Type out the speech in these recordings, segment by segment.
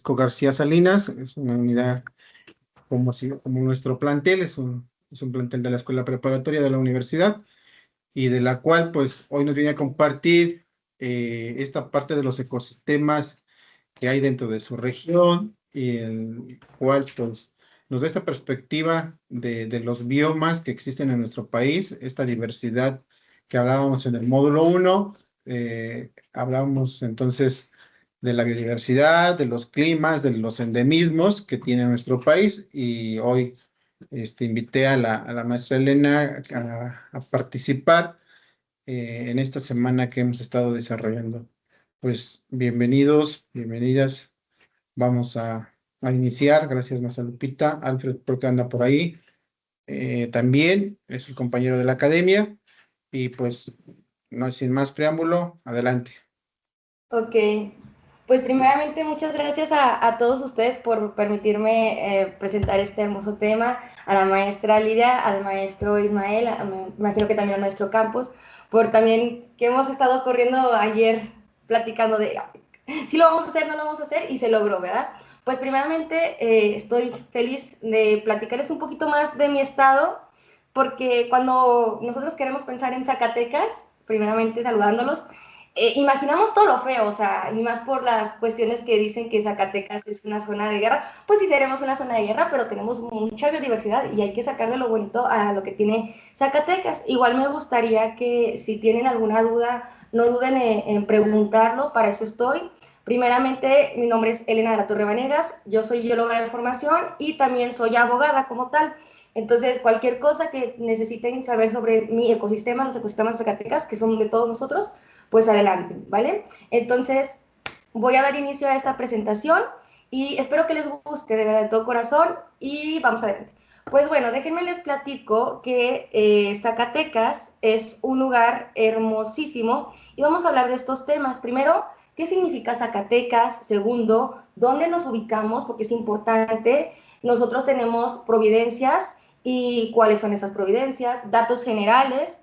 Francisco García Salinas, es una unidad como nuestro plantel, es un plantel de la Escuela Preparatoria de la universidad y de la cual pues hoy nos viene a compartir esta parte de los ecosistemas que hay dentro de su región y el cual pues nos da esta perspectiva de los biomas que existen en nuestro país, esta diversidad que hablábamos en el módulo uno. Hablábamos entonces de la biodiversidad, de los climas, de los endemismos que tiene nuestro país y hoy invité a la maestra Elena a participar en esta semana que hemos estado desarrollando. Pues bienvenidos, bienvenidas. Vamos a iniciar. Gracias, maestra Lupita. Alfred, porque anda por ahí. También es el compañero de la academia. Y pues, no sin más preámbulo, adelante. Ok, pues primeramente muchas gracias a todos ustedes por permitirme presentar este hermoso tema, a la maestra Lidia, al maestro Ismael, me imagino que también al maestro Campos, por también que hemos estado corriendo ayer platicando de si lo vamos a hacer, no lo vamos a hacer, y se logró, ¿verdad? Pues primeramente estoy feliz de platicarles un poquito más de mi estado, porque cuando nosotros queremos pensar en Zacatecas, primeramente saludándolos, imaginamos todo lo feo, o sea, y más por las cuestiones que dicen que Zacatecas es una zona de guerra, pues sí seremos una zona de guerra, pero tenemos mucha biodiversidad y hay que sacarle lo bonito a lo que tiene Zacatecas. Igual me gustaría que si tienen alguna duda, no duden en preguntarlo, para eso estoy. Primeramente, mi nombre es Elena de la Torre Vanegas, yo soy bióloga de formación y también soy abogada como tal. Entonces, cualquier cosa que necesiten saber sobre mi ecosistema, los ecosistemas de Zacatecas, que son de todos nosotros, pues adelante, ¿vale? Entonces, voy a dar inicio a esta presentación y espero que les guste de verdad de todo corazón y vamos adelante. Pues bueno, déjenme les platico que Zacatecas es un lugar hermosísimo y vamos a hablar de estos temas. Primero, ¿qué significa Zacatecas? Segundo, ¿dónde nos ubicamos? Porque es importante. Nosotros tenemos providencias y cuáles son esas providencias, datos generales,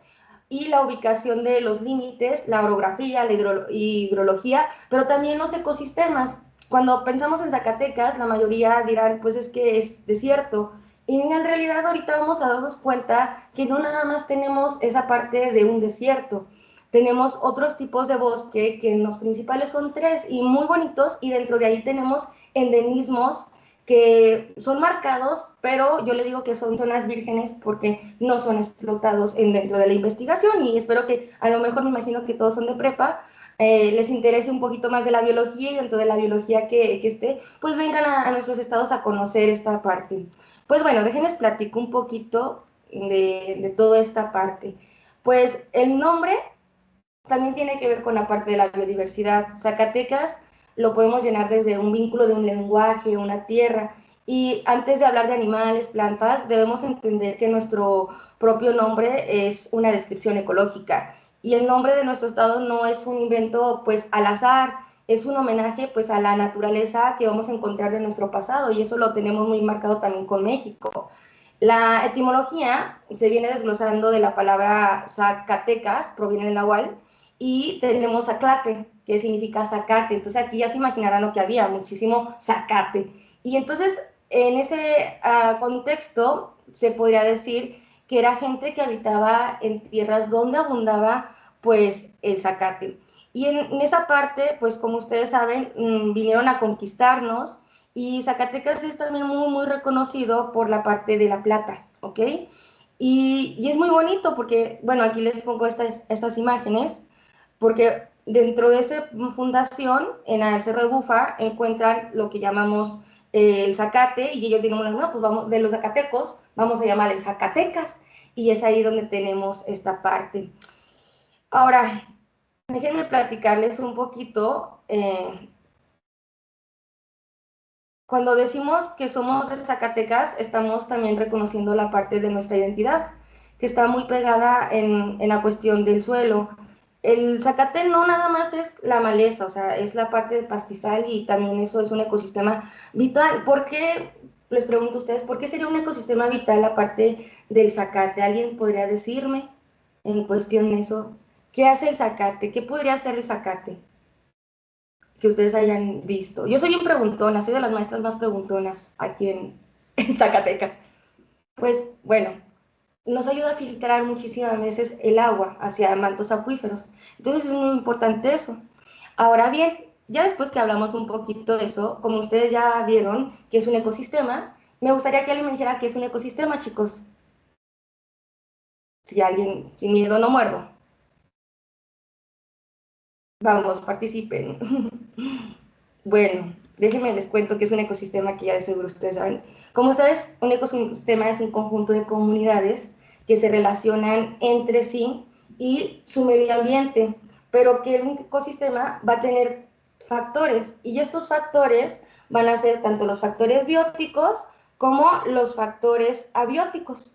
y la ubicación de los límites, la orografía, la hidrología, pero también los ecosistemas. Cuando pensamos en Zacatecas, la mayoría dirán, pues es que es desierto. Y en realidad ahorita vamos a darnos cuenta que no nada más tenemos esa parte de un desierto. Tenemos otros tipos de bosque, que los principales son tres y muy bonitos, y dentro de ahí tenemos endemismos que son marcados, pero yo le digo que son zonas vírgenes porque no son explotados dentro de la investigación, y espero que a lo mejor, me imagino que todos son de prepa, les interese un poquito más de la biología, y dentro de la biología que esté, pues vengan a nuestros estados a conocer esta parte. Pues bueno, déjenles platico un poquito de toda esta parte. Pues el nombre también tiene que ver con la parte de la biodiversidad. Zacatecas lo podemos llenar desde un vínculo de un lenguaje, una tierra. Y antes de hablar de animales, plantas, debemos entender que nuestro propio nombre es una descripción ecológica. Y el nombre de nuestro estado no es un invento pues al azar, es un homenaje pues a la naturaleza que vamos a encontrar de nuestro pasado, y eso lo tenemos muy marcado también con México. La etimología se viene desglosando de la palabra Zacatecas, proviene del náhuatl, y tenemos zacate, que significa zacate. Entonces aquí ya se imaginarán lo que había, muchísimo zacate. Y entonces en ese contexto se podría decir que era gente que habitaba en tierras donde abundaba pues el zacate. Y en esa parte, pues como ustedes saben, vinieron a conquistarnos, y Zacatecas es también muy, muy reconocido por la parte de la plata, ¿ok? Y es muy bonito porque, bueno, aquí les pongo estas imágenes, porque dentro de esa fundación, en el Cerro de Bufa, encuentran lo que llamamos el zacate, y ellos dijeron, bueno, no, pues vamos, de los zacatecos, vamos a llamarle Zacatecas, y es ahí donde tenemos esta parte. Ahora, déjenme platicarles un poquito. Cuando decimos que somos de Zacatecas, estamos también reconociendo la parte de nuestra identidad, que está muy pegada en la cuestión del suelo. El zacate no nada más es la maleza, o sea, es la parte del pastizal, y también eso es un ecosistema vital. ¿Por qué? Les pregunto a ustedes, ¿por qué sería un ecosistema vital la parte del zacate? ¿Alguien podría decirme en cuestión de eso? ¿Qué hace el zacate? ¿Qué podría hacer el zacate? que ustedes hayan visto. Yo soy bien preguntona, soy de las maestras más preguntonas aquí en Zacatecas. Pues bueno, nos ayuda a filtrar muchísimas veces el agua hacia mantos acuíferos. Entonces es muy importante eso. Ahora bien, ya después que hablamos un poquito de eso, como ustedes ya vieron que es un ecosistema, me gustaría que alguien me dijera qué es un ecosistema, chicos. Si alguien sin miedo no muerdo. Vamos, participen. Bueno, déjenme les cuento que es un ecosistema que ya de seguro ustedes saben. Como sabes, un ecosistema es un conjunto de comunidades que se relacionan entre sí y su medio ambiente, pero que un ecosistema va a tener factores y estos factores van a ser tanto los factores bióticos como los factores abióticos.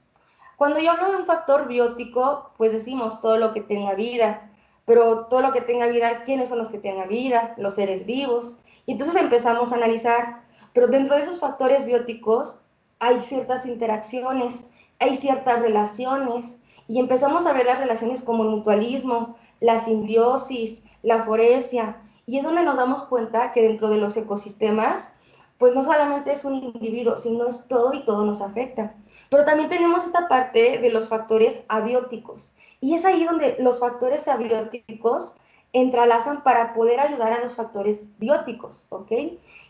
Cuando yo hablo de un factor biótico, pues decimos todo lo que tenga vida, pero todo lo que tenga vida, ¿quiénes son los que tengan vida? Los seres vivos. Y entonces empezamos a analizar, pero dentro de esos factores bióticos hay ciertas interacciones, hay ciertas relaciones, y empezamos a ver las relaciones como el mutualismo, la simbiosis, la foresia, y es donde nos damos cuenta que dentro de los ecosistemas, pues no solamente es un individuo, sino es todo y todo nos afecta. Pero también tenemos esta parte de los factores abióticos. Y es ahí donde los factores abióticos entrelazan para poder ayudar a los factores bióticos, ¿ok?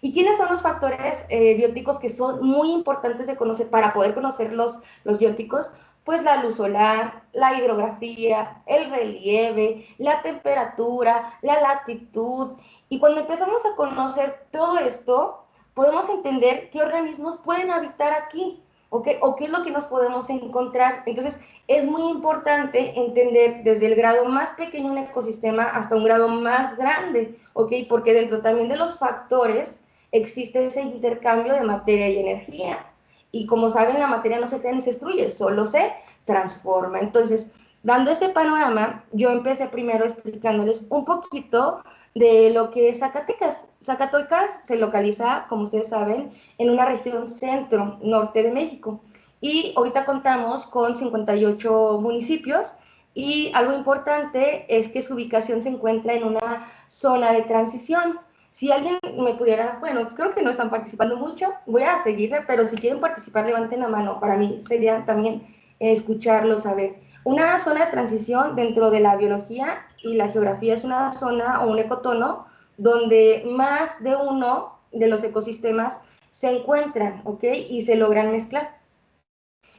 ¿Y quiénes son los factores bióticos que son muy importantes de conocer para poder conocer los bióticos? Pues la luz solar, la hidrografía, el relieve, la temperatura, la latitud. Y cuando empezamos a conocer todo esto, podemos entender qué organismos pueden habitar aquí, ¿okay? O qué es lo que nos podemos encontrar. Entonces, es muy importante entender desde el grado más pequeño un ecosistema hasta un grado más grande, ¿ok? Porque dentro también de los factores existe ese intercambio de materia y energía. Y como saben, la materia no se crea ni se destruye, solo se transforma. Entonces, dando ese panorama, yo empecé primero explicándoles un poquito de lo que es Zacatecas. Zacatecas se localiza, como ustedes saben, en una región centro-norte de México. Y ahorita contamos con 58 municipios y algo importante es que su ubicación se encuentra en una zona de transición. Si alguien me pudiera, bueno, creo que no están participando mucho, voy a seguirle, pero si quieren participar, levanten la mano. Para mí sería también escucharlo, saber. Una zona de transición dentro de la biología y la geografía es una zona o un ecotono donde más de uno de los ecosistemas se encuentran, ¿ok? Y se logran mezclar.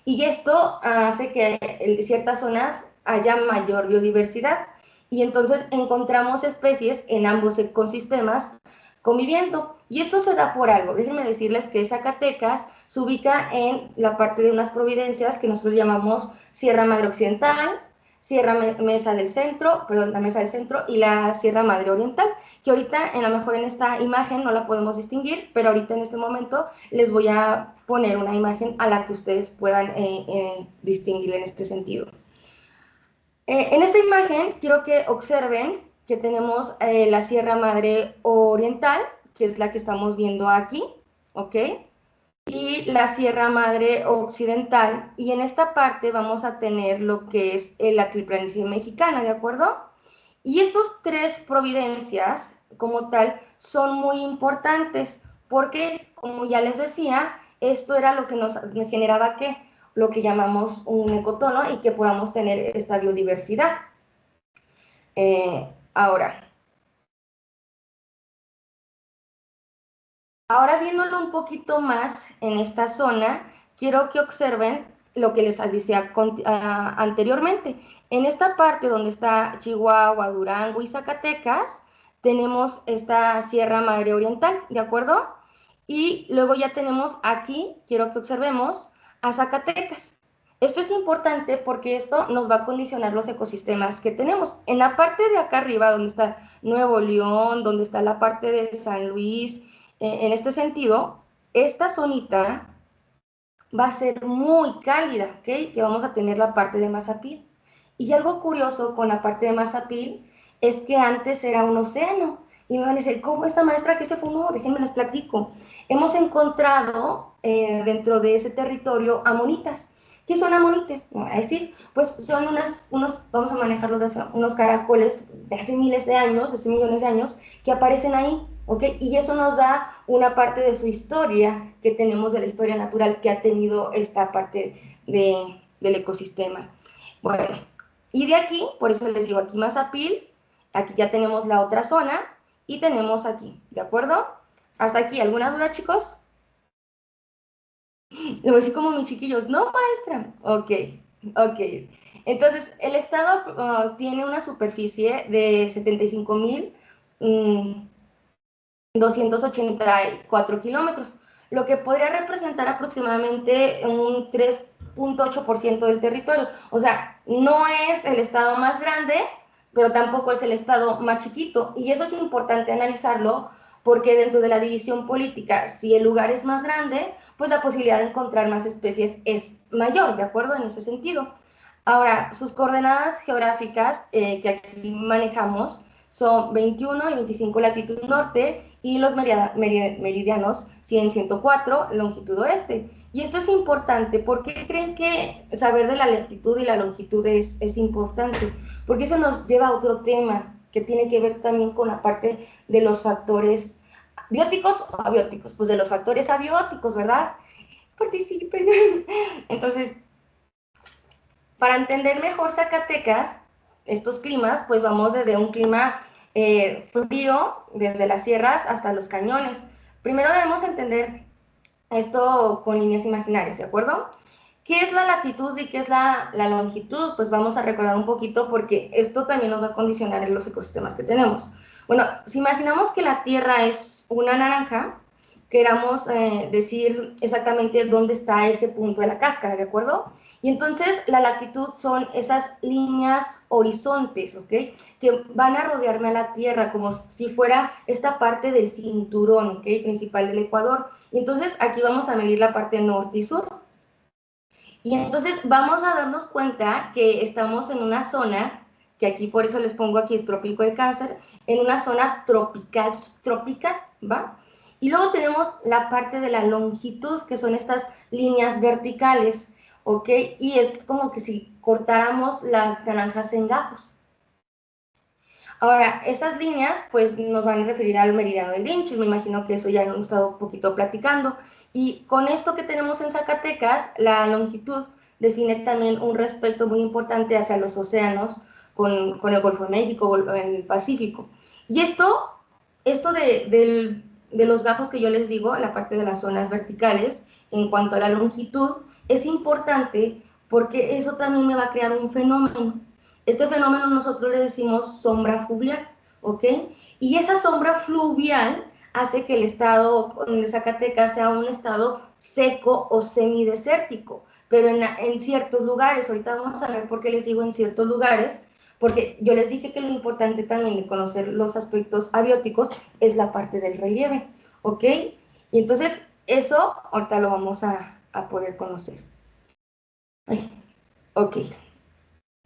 Y esto hace que en ciertas zonas haya mayor biodiversidad. Y entonces encontramos especies en ambos ecosistemas conviviendo. Y esto se da por algo. Déjenme decirles que Zacatecas se ubica en la parte de unas providencias que nosotros llamamos Sierra Madre Occidental, Sierra Mesa del Centro, perdón, la Mesa del Centro y la Sierra Madre Oriental, que ahorita, a lo mejor en esta imagen no la podemos distinguir, pero ahorita en este momento les voy a poner una imagen a la que ustedes puedan distinguir en este sentido. En esta imagen quiero que observen que tenemos la Sierra Madre Oriental, que es la que estamos viendo aquí, ¿ok? Y la Sierra Madre Occidental, y en esta parte vamos a tener lo que es la altiplanicie mexicana, ¿de acuerdo? Y estos tres providencias, como tal, son muy importantes, porque, como ya les decía, esto era lo que nos generaba ¿qué? Lo que llamamos un ecotono y que podamos tener esta biodiversidad. Ahora, viéndolo un poquito más en esta zona, quiero que observen lo que les decía anteriormente. En esta parte donde está Chihuahua, Durango y Zacatecas, tenemos esta Sierra Madre Oriental, ¿de acuerdo? Y luego ya tenemos aquí, quiero que observemos, a Zacatecas. Esto es importante porque esto nos va a condicionar los ecosistemas que tenemos. En la parte de acá arriba, donde está Nuevo León, donde está la parte de San Luis, en este sentido, esta zonita va a ser muy cálida, ¿ok? Que vamos a tener la parte de Mazapil. Y algo curioso con la parte de Mazapil es que antes era un océano. Y me van a decir, ¿cómo esta maestra que se fumó? Déjenme les platico. Hemos encontrado dentro de ese territorio amonitas. ¿Qué son amonites? Me van a decir, pues son vamos a manejarlos de unos caracoles de hace miles de años, de hace millones de años, que aparecen ahí. ¿ok? Y eso nos da una parte de su historia que tenemos, de la historia natural que ha tenido esta parte del ecosistema. Bueno, y de aquí, por eso les digo, aquí Mazapil, aquí ya tenemos la otra zona, y tenemos aquí, ¿de acuerdo? Hasta aquí, ¿alguna duda, chicos? Le voy a decir como mis chiquillos, no, maestra. Ok, ok. Entonces, el estado tiene una superficie de 75.284 kilómetros, lo que podría representar aproximadamente un 3.8% del territorio. O sea, no es el estado más grande, pero tampoco es el estado más chiquito. Y eso es importante analizarlo, porque dentro de la división política, si el lugar es más grande, pues la posibilidad de encontrar más especies es mayor, ¿de acuerdo? En ese sentido. Ahora, sus coordenadas geográficas que aquí manejamos son 21 y 25 latitud norte, y los meridianos 100, 104 longitud oeste. Y esto es importante. ¿Por qué creen que saber de la latitud y la longitud es importante? Porque eso nos lleva a otro tema que tiene que ver también con la parte de los factores bióticos o abióticos. Pues de los factores abióticos, ¿verdad? Participen. Entonces, para entender mejor Zacatecas, estos climas, pues vamos desde un clima frío, desde las sierras hasta los cañones. Primero debemos entender esto con líneas imaginarias, ¿de acuerdo? ¿Qué es la latitud y qué es la longitud? Pues vamos a recordar un poquito, porque esto también nos va a condicionar en los ecosistemas que tenemos. Bueno, si imaginamos que la Tierra es una naranja, queramos decir exactamente dónde está ese punto de la cáscara, ¿de acuerdo? Y entonces la latitud son esas líneas horizontes, ¿ok? Que van a rodearme a la Tierra como si fuera esta parte del cinturón, ¿ok? Principal del Ecuador. Y entonces aquí vamos a medir la parte norte y sur. Y entonces vamos a darnos cuenta que estamos en una zona, que aquí por eso les pongo aquí es trópico de Cáncer, en una zona tropical, subtropical, ¿va? Y luego tenemos la parte de la longitud, que son estas líneas verticales, ¿ok? Y es como que si cortáramos las naranjas en gajos. Ahora, esas líneas pues nos van a referir al meridiano de Greenwich, me imagino que eso ya hemos estado un poquito platicando. Y con esto que tenemos en Zacatecas, la longitud define también un respeto muy importante hacia los océanos, con el Golfo de México, el Pacífico. Y esto de los gajos que yo les digo, la parte de las zonas verticales, en cuanto a la longitud, es importante porque eso también me va a crear un fenómeno. Este fenómeno nosotros le decimos sombra fluvial, ¿ok? Y esa sombra fluvial hace que el estado de Zacatecas sea un estado seco o semidesértico, pero en ciertos lugares, ahorita vamos a ver por qué les digo en ciertos lugares, porque yo les dije que lo importante también de conocer los aspectos abióticos es la parte del relieve, ¿ok? Y entonces eso ahorita lo vamos a poder conocer. Ay, ok.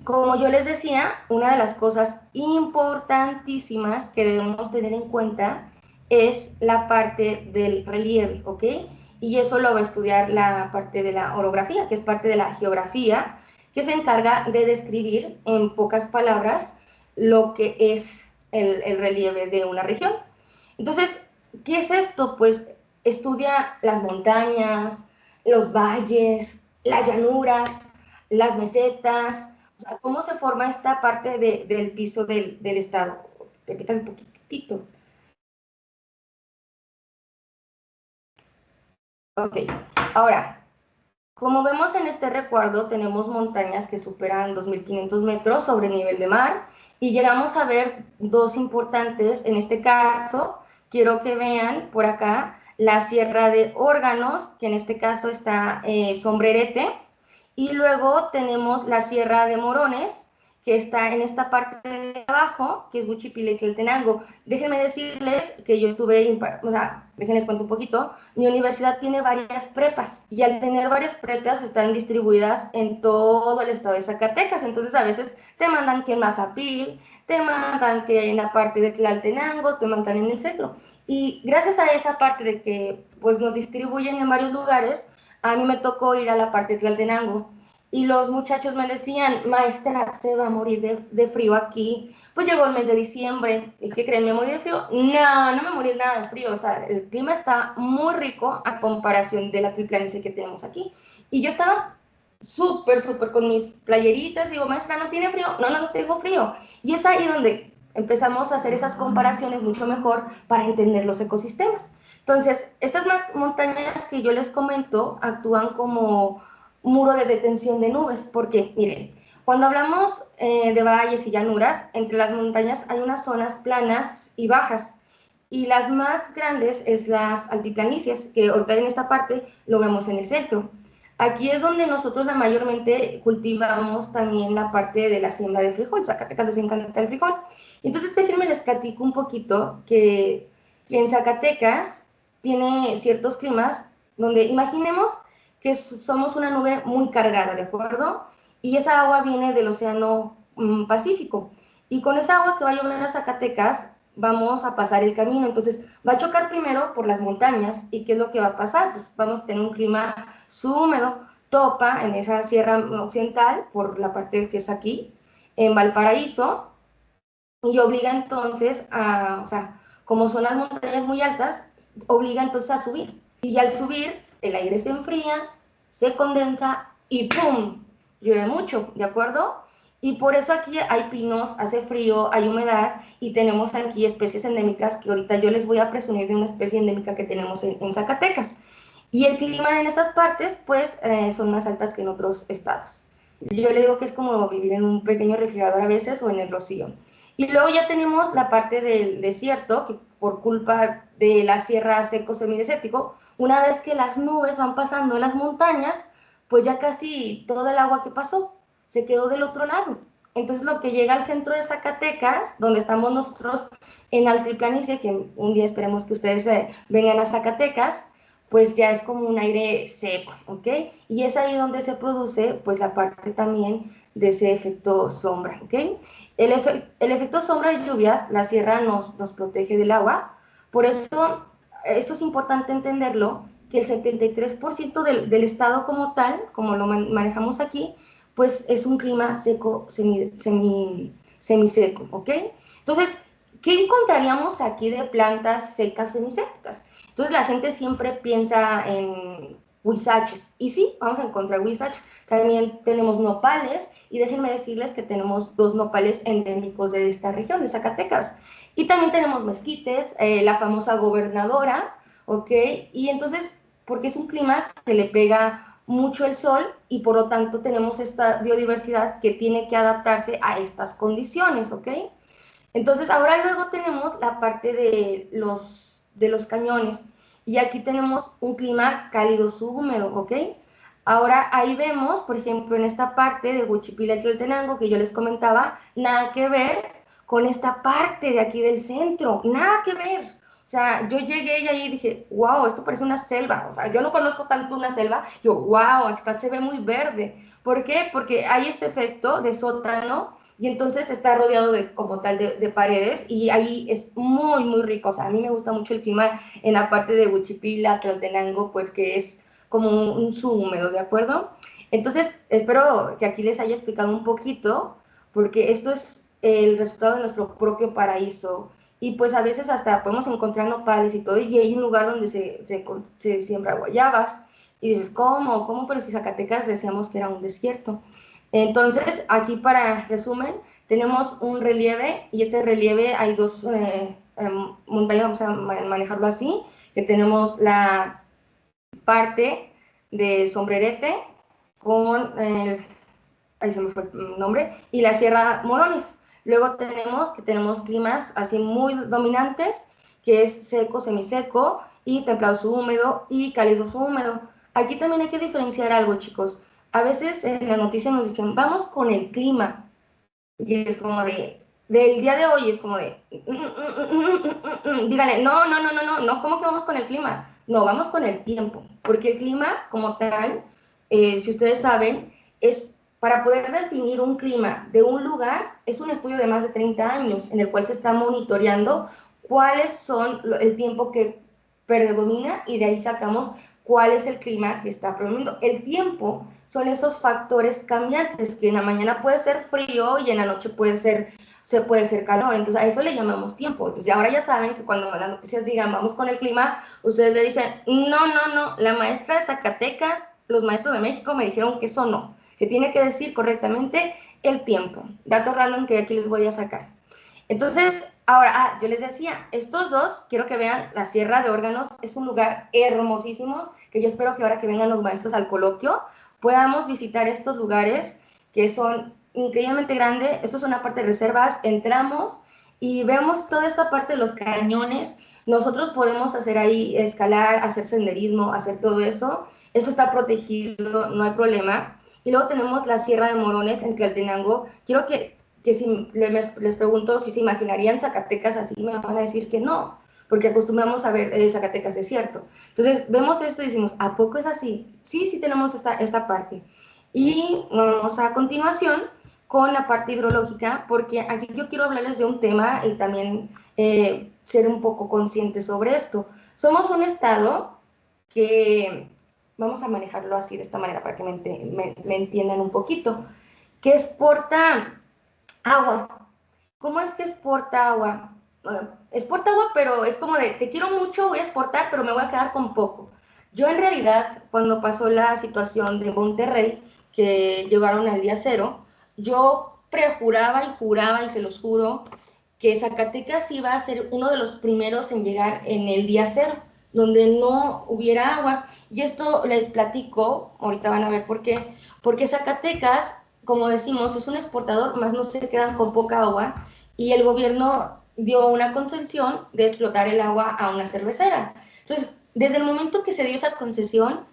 Como yo les decía, una de las cosas importantísimas que debemos tener en cuenta es la parte del relieve, ¿ok? Y eso lo va a estudiar la parte de la orografía, que es parte de la geografía, que se encarga de describir en pocas palabras lo que es el relieve de una región. Entonces, ¿qué es esto? Pues estudia las montañas, los valles, las llanuras, las mesetas, o sea, cómo se forma esta parte del piso del estado. Repítame un poquitito. Ok, ahora, como vemos en este recuadro, tenemos montañas que superan 2.500 metros sobre el nivel de mar, y llegamos a ver dos importantes. En este caso, quiero que vean por acá la Sierra de Órganos, que en este caso está Sombrerete, y luego tenemos la Sierra de Morones, que está en esta parte de abajo, que es Huichipila y Tlaltenango. Déjenme decirles que yo estuve, o sea, déjenles cuento un poquito, mi universidad tiene varias prepas, y al tener varias prepas están distribuidas en todo el estado de Zacatecas. Entonces a veces te mandan que en Mazapil, te mandan que en la parte de Tlaltenango, te mandan en el centro. Y gracias a esa parte de que pues nos distribuyen en varios lugares, a mí me tocó ir a la parte de Tlaltenango. y los muchachos me decían, maestra, se va a morir de frío aquí. Pues llegó el mes de diciembre, ¿y qué creen? ¿Me morí de frío? No, no me morí nada de frío, o sea, el clima está muy rico a comparación de la altiplanicie que tenemos aquí. Y yo estaba súper, súper con mis playeritas, y digo, maestra, ¿no tiene frío? No, no, no tengo frío. Y es ahí donde empezamos a hacer esas comparaciones mucho mejor para entender los ecosistemas. Entonces, estas montañas que yo les comento actúan como muro de detención de nubes, porque miren, cuando hablamos de valles y llanuras, entre las montañas hay unas zonas planas y bajas, y las más grandes es las altiplanicies, que ahorita en esta parte lo vemos en el centro. Aquí es donde nosotros la mayormente cultivamos también la parte de la siembra de frijol. Zacatecas les encanta el frijol. Entonces, este filme les platico un poquito que en Zacatecas tiene ciertos climas donde imaginemos que somos una nube muy cargada, ¿de acuerdo? Y esa agua viene del océano Pacífico. Y con esa agua que va a llover a Zacatecas, vamos a pasar el camino. Entonces, va a chocar primero por las montañas. ¿Y qué es lo que va a pasar? Pues vamos a tener un clima subhúmedo. Topa en esa sierra occidental, por la parte que es aquí, en Valparaíso, y obliga entonces a, o sea, como son las montañas muy altas, obliga entonces a subir. Y al subir, el aire se enfría, se condensa y ¡pum! Llueve mucho, ¿de acuerdo? Y por eso aquí hay pinos, hace frío, hay humedad y tenemos aquí especies endémicas que ahorita yo les voy a presumir de una especie endémica que tenemos en Zacatecas. Y el clima en estas partes, pues, son más altas que en otros estados. Yo le digo que es como vivir en un pequeño refrigerador a veces o en el Rocío. Y luego ya tenemos la parte del desierto, que por culpa de la sierra seco semidesértico, una vez que las nubes van pasando en las montañas, pues ya casi todo el agua que pasó se quedó del otro lado. Entonces lo que llega al centro de Zacatecas, donde estamos nosotros en Altiplanicie, que un día esperemos que ustedes vengan a Zacatecas, pues ya es como un aire seco, ¿ok? Y es ahí donde se produce pues la parte también de ese efecto sombra, ¿ok? El efecto sombra de lluvias, la sierra nos protege del agua, por eso esto es importante entenderlo, que el 73% del estado como tal, como lo manejamos aquí, pues es un clima seco, semiseco, ¿ok? Entonces, ¿qué encontraríamos aquí de plantas secas semisecas? Entonces la gente siempre piensa en huizaches, y sí, vamos a encontrar huizaches. También tenemos nopales, y déjenme decirles que tenemos dos nopales endémicos de esta región, de Zacatecas. Y también tenemos mezquites, la famosa gobernadora, ¿ok? Y entonces, porque es un clima que le pega mucho el sol y por lo tanto tenemos esta biodiversidad que tiene que adaptarse a estas condiciones, ¿ok? Entonces, ahora luego tenemos la parte de los cañones, y aquí tenemos un clima cálido subhúmedo, ¿ok? Ahora ahí vemos, por ejemplo, en esta parte de Huichipila y Tlaltenango que yo les comentaba, nada que ver con esta parte de aquí del centro, nada que ver. O sea, yo llegué y ahí dije, wow, esto parece una selva. O sea, yo no conozco tanto una selva. Yo, wow, esta se ve muy verde. ¿Por qué? Porque hay ese efecto de sótano y entonces está rodeado de, como tal de paredes, y ahí es muy, muy rico. O sea, a mí me gusta mucho el clima en la parte de Huichipila, Tlaltenango, porque es como un subhúmedo, ¿de acuerdo? Entonces, espero que aquí les haya explicado un poquito, porque esto es el resultado de nuestro propio paraíso. Y pues a veces hasta podemos encontrar nopales y todo, y hay un lugar donde se siembra guayabas, y dices, ¿cómo? ¿Cómo? Pero si Zacatecas decíamos que era un desierto. Entonces, aquí para resumen, tenemos un relieve, y este relieve hay dos montañas, vamos a manejarlo así, que tenemos la parte de Sombrerete con el, ahí se me fue el nombre, y la Sierra Morones. Luego tenemos climas así muy dominantes, que es seco, semiseco, y templado subhúmedo y cálido subhúmedo. Aquí también hay que diferenciar algo, chicos. A veces en la noticia nos dicen, vamos con el clima, y es como del día de hoy, es como díganle, no, no, no, no, no, no, ¿cómo que vamos con el clima? No, vamos con el tiempo, porque el clima como tal, si ustedes saben, es para poder definir un clima de un lugar, es un estudio de más de 30 años en el cual se está monitoreando cuáles son el tiempo que predomina, y de ahí sacamos cuál es el clima que está predominando. El tiempo son esos factores cambiantes, que en la mañana puede ser frío y en la noche puede ser calor, entonces a eso le llamamos tiempo. Entonces ahora ya saben que cuando las noticias digan vamos con el clima, ustedes le dicen no, la maestra de Zacatecas, los maestros de México me dijeron que eso no, que tiene que decir correctamente el tiempo. Dato random que aquí les voy a sacar. Entonces, ahora, yo les decía, estos dos, quiero que vean la Sierra de Órganos, es un lugar hermosísimo, que yo espero que ahora que vengan los maestros al coloquio, podamos visitar estos lugares que son increíblemente grandes. Esto es una parte de reservas, entramos y vemos toda esta parte de los cañones. Nosotros podemos hacer ahí, escalar, hacer senderismo, hacer todo eso. Esto está protegido, no hay problema. Y luego tenemos la Sierra de Morones en Tlaltenango. Quiero que si les pregunto si se imaginarían Zacatecas así, me van a decir que no, porque acostumbramos a ver Zacatecas desierto. Entonces, vemos esto y decimos, ¿a poco es así? Sí, sí tenemos esta parte. Y vamos a continuación con la parte hidrológica, porque aquí yo quiero hablarles de un tema y también ser un poco conscientes sobre esto. Somos un estado que, vamos a manejarlo así de esta manera para que me entiendan un poquito, que exporta agua. ¿Cómo es que exporta agua? Exporta agua, pero es como de, te quiero mucho, voy a exportar, pero me voy a quedar con poco. Yo en realidad, cuando pasó la situación de Monterrey, que llegaron al día cero, yo prejuraba y juraba, y se los juro, que Zacatecas iba a ser uno de los primeros en llegar en el día cero, donde no hubiera agua. Y esto les platico, ahorita van a ver por qué, porque Zacatecas, como decimos, es un exportador, más no se quedan con poca agua, y el gobierno dio una concesión de explotar el agua a una cervecera. Entonces, desde el momento que se dio esa concesión,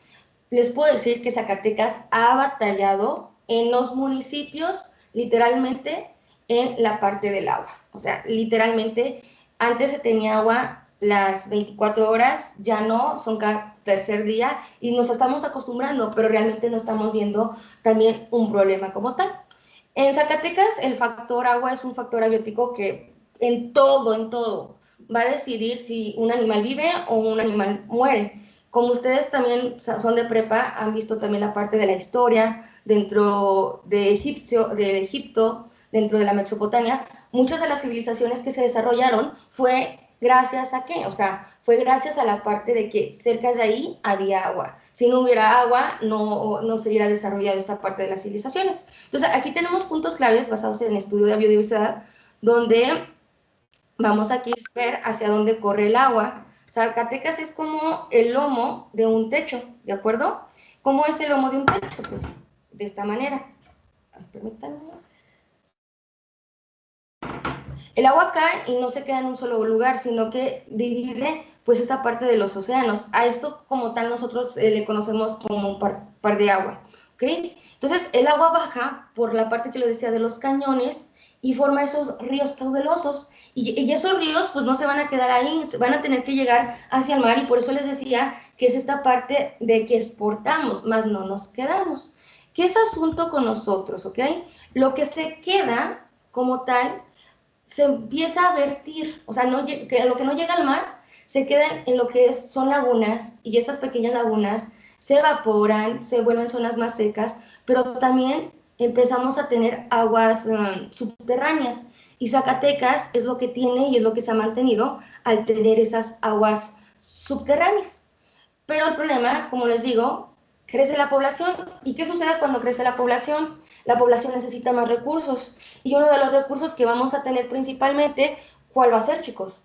les puedo decir que Zacatecas ha batallado en los municipios, literalmente, en la parte del agua. O sea, literalmente, antes se tenía agua las 24 horas, ya no, son cada tercer día y nos estamos acostumbrando, pero realmente no estamos viendo también un problema como tal. En Zacatecas, el factor agua es un factor abiótico que en todo, va a decidir si un animal vive o un animal muere. Como ustedes también son de prepa, han visto también la parte de la historia dentro de Egipto, dentro de la Mesopotamia, muchas de las civilizaciones que se desarrollaron fue gracias a qué, o sea, fue gracias a la parte de que cerca de ahí había agua. Si no hubiera agua, no se hubiera desarrollado esta parte de las civilizaciones. Entonces, aquí tenemos puntos claves basados en el estudio de biodiversidad, donde vamos aquí a ver hacia dónde corre el agua. Zacatecas es como el lomo de un techo, ¿de acuerdo? ¿Cómo es el lomo de un techo? Pues de esta manera. Permítanme. El agua cae y no se queda en un solo lugar, sino que divide pues esta parte de los océanos. A esto como tal nosotros le conocemos como par de agua, ¿ok? Entonces el agua baja por la parte que les decía de los cañones y forma esos ríos caudalosos y esos ríos pues no se van a quedar ahí, van a tener que llegar hacia el mar y por eso les decía que es esta parte de que exportamos, más no nos quedamos. ¿Qué es asunto con nosotros, ok? Lo que se queda como tal se empieza a vertir, o sea, que lo que no llega al mar se queda en lo que son lagunas y esas pequeñas lagunas se evaporan, se vuelven zonas más secas, pero también empezamos a tener aguas subterráneas y Zacatecas es lo que tiene y es lo que se ha mantenido al tener esas aguas subterráneas. Pero el problema, como les digo, crece la población. ¿Y qué sucede cuando crece la población? La población necesita más recursos. Y uno de los recursos que vamos a tener principalmente, ¿cuál va a ser, chicos?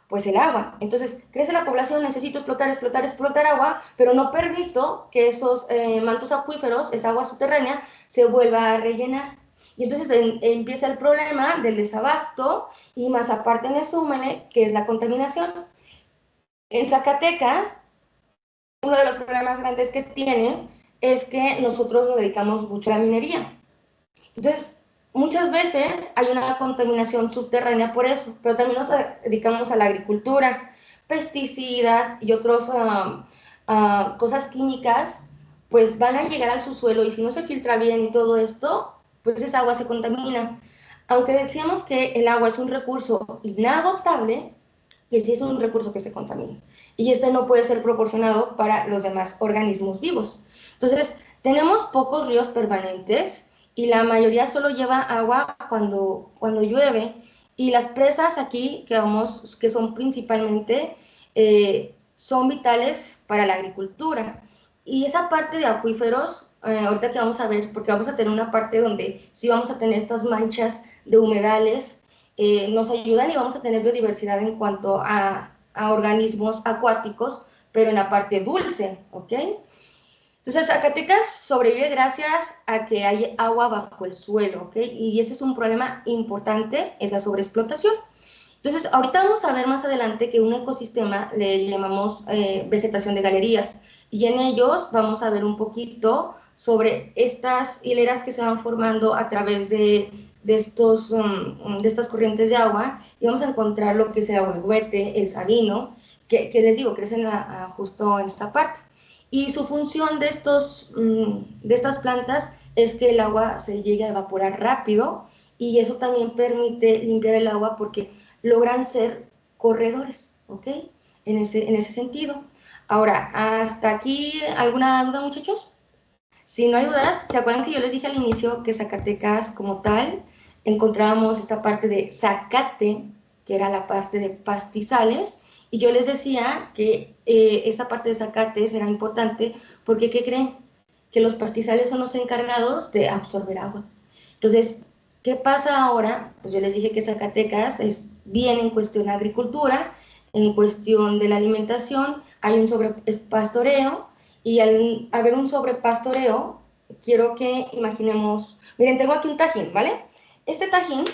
Pues el agua. Entonces, crece la población, necesito explotar agua, pero no permito que esos mantos acuíferos, esa agua subterránea, se vuelva a rellenar. Y entonces empieza el problema del desabasto y más aparte en el súmele, que es la contaminación. En Zacatecas, uno de los problemas grandes que tiene es que nosotros nos dedicamos mucho a la minería. Entonces, muchas veces hay una contaminación subterránea por eso, pero también nos dedicamos a la agricultura, pesticidas y otras cosas químicas, pues van a llegar al subsuelo y si no se filtra bien y todo esto, pues esa agua se contamina. Aunque decíamos que el agua es un recurso inagotable, que sí es un recurso que se contamina. Y este no puede ser proporcionado para los demás organismos vivos. Entonces, tenemos pocos ríos permanentes y la mayoría solo lleva agua cuando llueve. Y las presas aquí, que son principalmente, son vitales para la agricultura. Y esa parte de acuíferos, ahorita que vamos a ver, porque vamos a tener una parte donde sí vamos a tener estas manchas de humedales, nos ayudan y vamos a tener biodiversidad en cuanto a organismos acuáticos, pero en la parte dulce, ¿ok? Entonces, Zacatecas sobrevive gracias a que hay agua bajo el suelo, ¿ok? Y ese es un problema importante, es la sobreexplotación. Entonces, ahorita vamos a ver más adelante que un ecosistema le llamamos vegetación de galerías y en ellos vamos a ver un poquito sobre estas hileras que se van formando a través de estas corrientes de agua y vamos a encontrar lo que es el ahuehuete, el sabino, que les digo, crecen justo en esta parte. Y su función de estas plantas es que el agua se llegue a evaporar rápido y eso también permite limpiar el agua porque logran ser corredores, ¿ok? En ese sentido. Ahora, ¿hasta aquí alguna duda, muchachos? Si no hay dudas, ¿se acuerdan que yo les dije al inicio que Zacatecas como tal, encontrábamos esta parte de zacate, que era la parte de pastizales, y yo les decía que esa parte de zacates era importante porque, ¿qué creen? Que los pastizales son los encargados de absorber agua. Entonces, ¿qué pasa ahora? Pues yo les dije que Zacatecas es bien en cuestión de agricultura, en cuestión de la alimentación, hay un sobrepastoreo, y al haber un sobrepastoreo, quiero que imaginemos, miren, tengo aquí un tajín, ¿vale? Este tajín,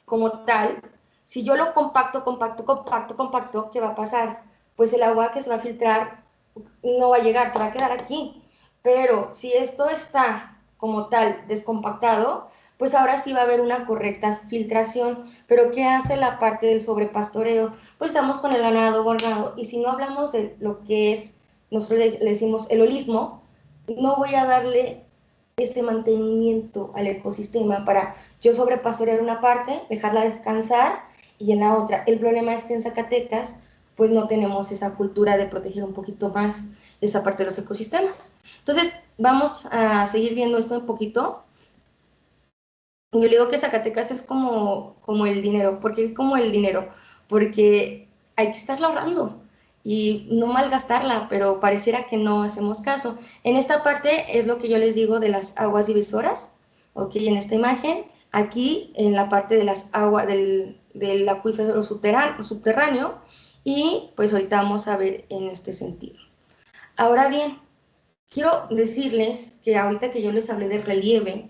como tal, si yo lo compacto, ¿qué va a pasar? Pues el agua que se va a filtrar no va a llegar, se va a quedar aquí. Pero si esto está como tal descompactado, pues ahora sí va a haber una correcta filtración. Pero ¿qué hace la parte del sobrepastoreo? Pues estamos con el ganado bornado y si no hablamos de lo que es, nosotros le decimos el holismo, no voy a darle ese mantenimiento al ecosistema para yo sobrepastorear una parte, dejarla descansar y en la otra. El problema es que en Zacatecas pues no tenemos esa cultura de proteger un poquito más esa parte de los ecosistemas. Entonces, vamos a seguir viendo esto un poquito. Yo le digo que Zacatecas es como el dinero. ¿Por qué como el dinero? Porque hay que estarla ahorrando y no malgastarla, pero pareciera que no hacemos caso. En esta parte es lo que yo les digo de las aguas divisoras, ¿ok? En esta imagen, aquí en la parte de las aguas del acuífero subterráneo, y pues ahorita vamos a ver en este sentido. Ahora bien, quiero decirles que ahorita que yo les hablé del relieve,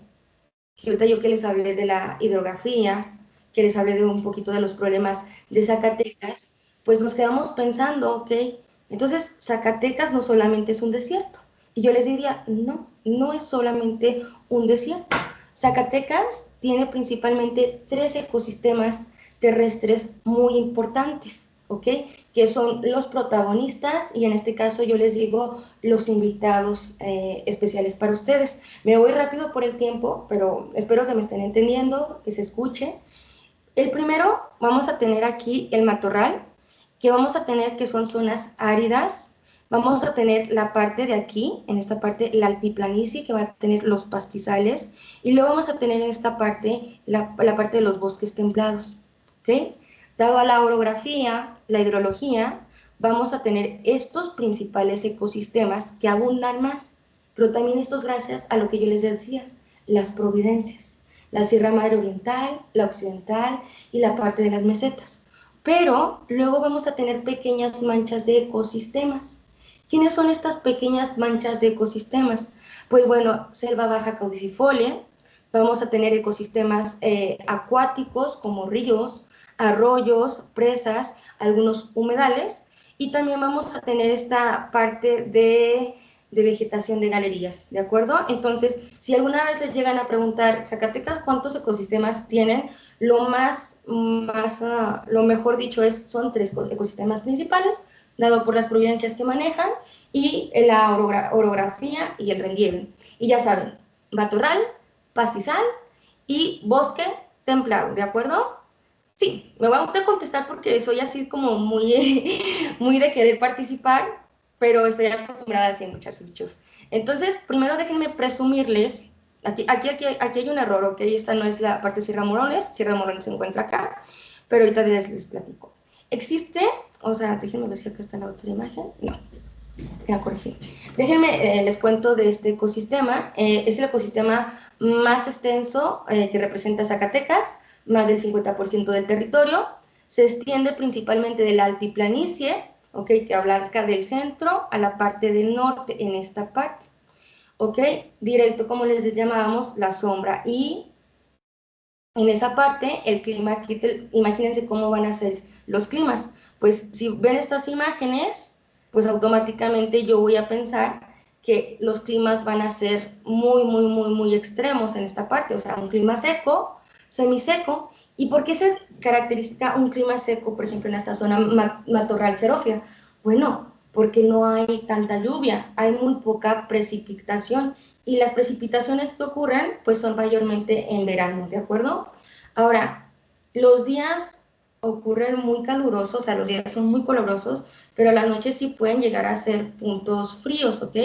que ahorita yo que les hablé de la hidrografía, que les hablé de un poquito de los problemas de Zacatecas, pues nos quedamos pensando, ok, entonces Zacatecas no solamente es un desierto. Y yo les diría, no, no es solamente un desierto. Zacatecas tiene principalmente 3 ecosistemas terrestres muy importantes, ¿ok? Que son los protagonistas y en este caso yo les digo los invitados especiales para ustedes. Me voy rápido por el tiempo, pero espero que me estén entendiendo, que se escuche. El primero, vamos a tener aquí el matorral, que vamos a tener que son zonas áridas. Vamos a tener la parte de aquí, en esta parte, la altiplanicie, que va a tener los pastizales. Y luego vamos a tener en esta parte, la parte de los bosques templados. ¿Ok? Dado a la orografía, la hidrología, vamos a tener estos principales ecosistemas que abundan más. Pero también estos gracias a lo que yo les decía, las providencias, la Sierra Madre Oriental, la Occidental y la parte de las mesetas. Pero luego vamos a tener pequeñas manchas de ecosistemas. ¿Quiénes son estas pequeñas manchas de ecosistemas? Pues bueno, selva baja caducifolia, vamos a tener ecosistemas acuáticos como ríos, arroyos, presas, algunos humedales, y también vamos a tener esta parte de vegetación de galerías, ¿de acuerdo? Entonces, si alguna vez les llegan a preguntar, Zacatecas, ¿cuántos ecosistemas tienen? Lo mejor dicho son 3 ecosistemas principales, dado por las providencias que manejan, y la orografía y el relieve. Y ya saben, matorral, pastizal y bosque templado, ¿de acuerdo? Sí, me voy a contestar porque soy así como muy, muy de querer participar, pero estoy acostumbrada así, muchachos. Entonces, primero déjenme presumirles, aquí hay un error, ¿ok? Esta no es la parte de Sierra Morones se encuentra acá, pero ahorita les platico. Existe, o sea, déjenme ver si acá está la otra imagen, no, ya corregí. Déjenme, les cuento de este ecosistema. Es el ecosistema más extenso que representa Zacatecas, más del 50% del territorio. Se extiende principalmente de la altiplanicie, ¿okay? Que abarca del centro a la parte del norte, en esta parte. ¿Ok? Directo, como les llamábamos, la sombra. Y en esa parte, el clima, imagínense cómo van a ser los climas. Pues si ven estas imágenes, pues automáticamente yo voy a pensar que los climas van a ser muy, muy, muy, muy extremos en esta parte. O sea, un clima seco, semiseco. ¿Y por qué se caracteriza un clima seco, por ejemplo, en esta zona matorral xerófila? Bueno, porque no hay tanta lluvia, hay muy poca precipitación y las precipitaciones que ocurren pues son mayormente en verano, ¿de acuerdo? Ahora, los días ocurren muy calurosos, o sea, los días son muy calurosos, pero las noches sí pueden llegar a ser puntos fríos, ¿ok?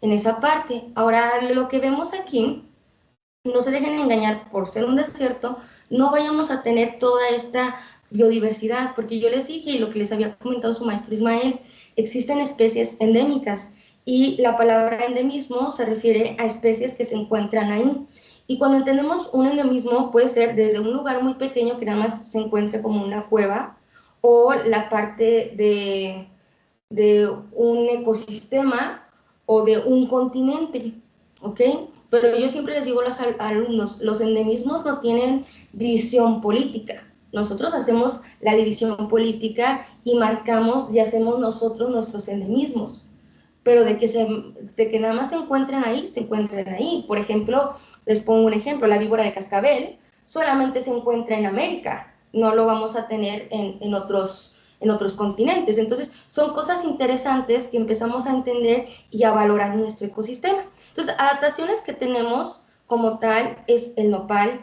En esa parte. Ahora, lo que vemos aquí, no se dejen engañar por ser un desierto, no vayamos a tener toda esta biodiversidad, porque yo les dije, y lo que les había comentado su maestro Ismael, existen especies endémicas, y la palabra endemismo se refiere a especies que se encuentran ahí. Y cuando entendemos un endemismo, puede ser desde un lugar muy pequeño que nada más se encuentre como una cueva, o la parte de un ecosistema o de un continente, ¿ok? Pero yo siempre les digo a los alumnos, los endemismos no tienen división política. Nosotros hacemos la división política y marcamos y hacemos nosotros nuestros endemismos. Pero de que nada más se encuentren ahí, se encuentren ahí. Por ejemplo, les pongo un ejemplo, la víbora de cascabel solamente se encuentra en América, no lo vamos a tener en otros continentes. Entonces, son cosas interesantes que empezamos a entender y a valorar en nuestro ecosistema. Entonces, adaptaciones que tenemos como tal es el nopal,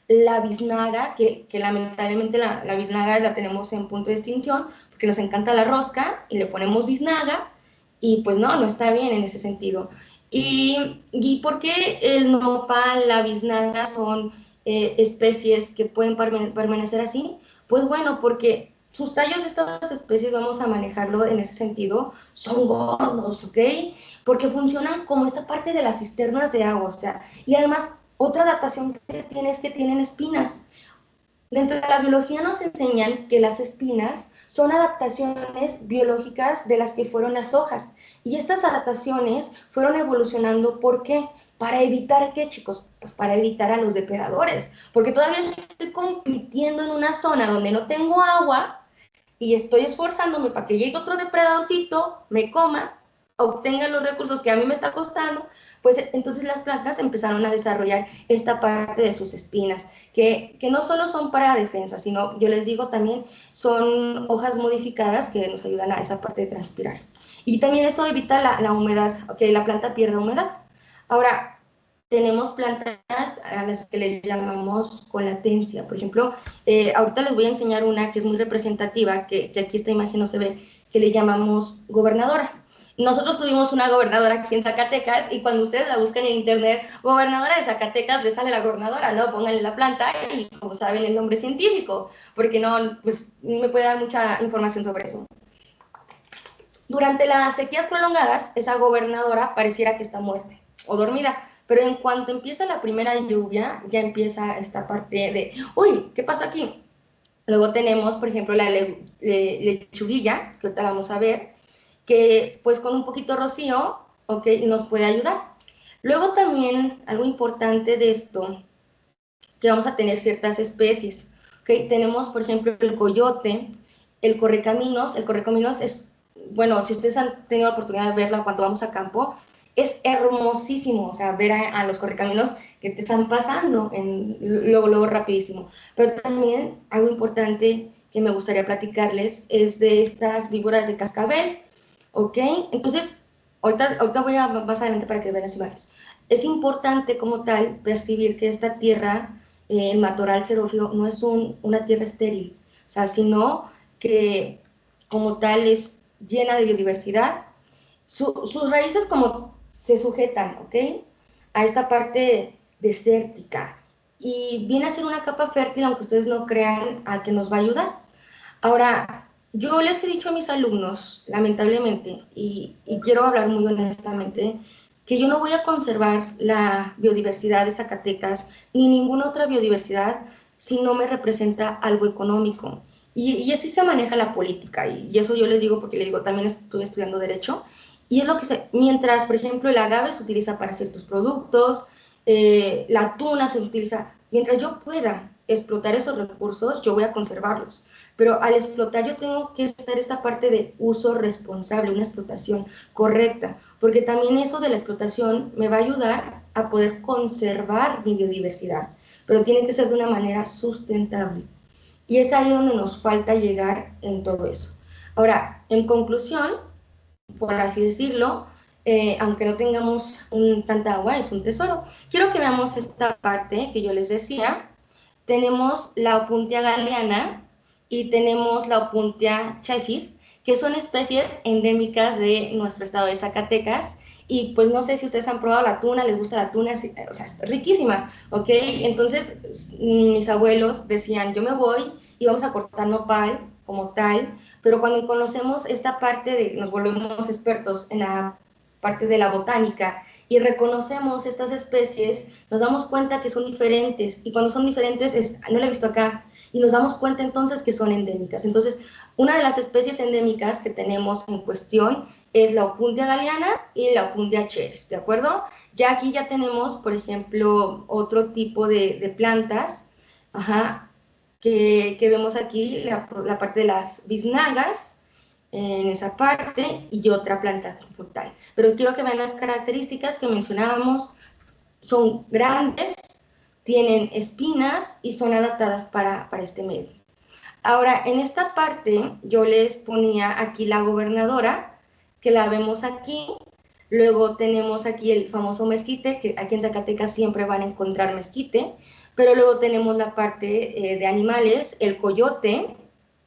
la biznaga, que lamentablemente la biznaga la tenemos en punto de extinción, porque nos encanta la rosca y le ponemos biznaga, y pues no, no está bien en ese sentido. ¿Y por qué el nopal, la biznaga son especies que pueden permanecer así? Pues bueno, porque sus tallos de estas especies, vamos a manejarlo en ese sentido, son gordos, ¿ok? Porque funcionan como esta parte de las cisternas de agua, o sea, y además otra adaptación que tiene es que tienen espinas. Dentro de la biología nos enseñan que las espinas son adaptaciones biológicas de las que fueron las hojas. Y estas adaptaciones fueron evolucionando, ¿por qué? Para evitar, ¿qué, chicos? Pues para evitar a los depredadores. Porque todavía estoy compitiendo en una zona donde no tengo agua y estoy esforzándome para que llegue otro depredadorcito, me coma, obtenga los recursos que a mí me está costando, pues entonces las plantas empezaron a desarrollar esta parte de sus espinas, que no solo son para defensa, sino, yo les digo también, son hojas modificadas que nos ayudan a esa parte de transpirar. Y también esto evita la humedad, que la planta pierda humedad. Ahora, tenemos plantas a las que les llamamos con latencia. Por ejemplo, ahorita les voy a enseñar una que es muy representativa, que aquí esta imagen no se ve, que le llamamos gobernadora. Nosotros tuvimos una gobernadora aquí en Zacatecas y cuando ustedes la buscan en internet, gobernadora de Zacatecas, les sale la gobernadora, ¿no? Pónganle la planta y como saben el nombre científico, porque no, pues me puede dar mucha información sobre eso. Durante las sequías prolongadas, esa gobernadora pareciera que está muerta o dormida, pero en cuanto empieza la primera lluvia, ya empieza esta parte de, uy, ¿qué pasó aquí? Luego tenemos, por ejemplo, la lechuguilla, que ahorita vamos a ver, que pues con un poquito de rocío, ok, nos puede ayudar. Luego también, algo importante de esto, que vamos a tener ciertas especies, ok, tenemos, por ejemplo, el coyote, el correcaminos es, bueno, si ustedes han tenido la oportunidad de verlo cuando vamos a campo, es hermosísimo, o sea, ver a los correcaminos que te están pasando luego rapidísimo. Pero también algo importante que me gustaría platicarles es de estas víboras de cascabel, ¿ok? Entonces, ahorita voy a más adelante para que vean las imágenes. Es importante como tal percibir que esta tierra el matorral xerófilo no es una tierra estéril, o sea, sino que como tal es llena de biodiversidad. Sus raíces como se sujetan, ¿ok? A esta parte desértica y viene a ser una capa fértil, aunque ustedes no crean, a que nos va a ayudar. Ahora, yo les he dicho a mis alumnos, lamentablemente, y quiero hablar muy honestamente, que yo no voy a conservar la biodiversidad de Zacatecas ni ninguna otra biodiversidad si no me representa algo económico. Y así se maneja la política, y eso yo les digo porque les digo, también estoy estudiando Derecho, y es lo que mientras, por ejemplo, el agave se utiliza para ciertos productos, la tuna se utiliza, mientras yo pueda explotar esos recursos, yo voy a conservarlos. Pero al explotar yo tengo que estar esta parte de uso responsable, una explotación correcta, porque también eso de la explotación me va a ayudar a poder conservar mi biodiversidad, pero tiene que ser de una manera sustentable. Y es ahí donde nos falta llegar en todo eso. Ahora, en conclusión, por así decirlo, aunque no tengamos tanta agua, es un tesoro. Quiero que veamos esta parte que yo les decía. Tenemos la Opuntia galeana y tenemos la Opuntia chaefis, que son especies endémicas de nuestro estado de Zacatecas. Y pues no sé si ustedes han probado la tuna, les gusta la tuna, o sea, es riquísima, ¿ok? Entonces mis abuelos decían, yo me voy y vamos a cortar nopal como tal, pero cuando conocemos esta parte de, nos volvemos expertos en la parte de la botánica y reconocemos estas especies, nos damos cuenta que son diferentes, y cuando son diferentes es, no la he visto acá, y nos damos cuenta entonces que son endémicas. Entonces, una de las especies endémicas que tenemos en cuestión es la Opuntia galeana y la Opuntia chaefis, ¿de acuerdo? Ya aquí ya tenemos, por ejemplo, otro tipo de plantas, ajá, que vemos aquí, la parte de las biznagas, en esa parte, y otra planta como tal. Pero quiero que vean las características que mencionábamos. Son grandes, tienen espinas y son adaptadas para este medio. Ahora, en esta parte yo les ponía aquí la gobernadora, que la vemos aquí. Luego tenemos aquí el famoso mezquite, que aquí en Zacatecas siempre van a encontrar mezquite. Pero luego tenemos la parte de animales, el coyote,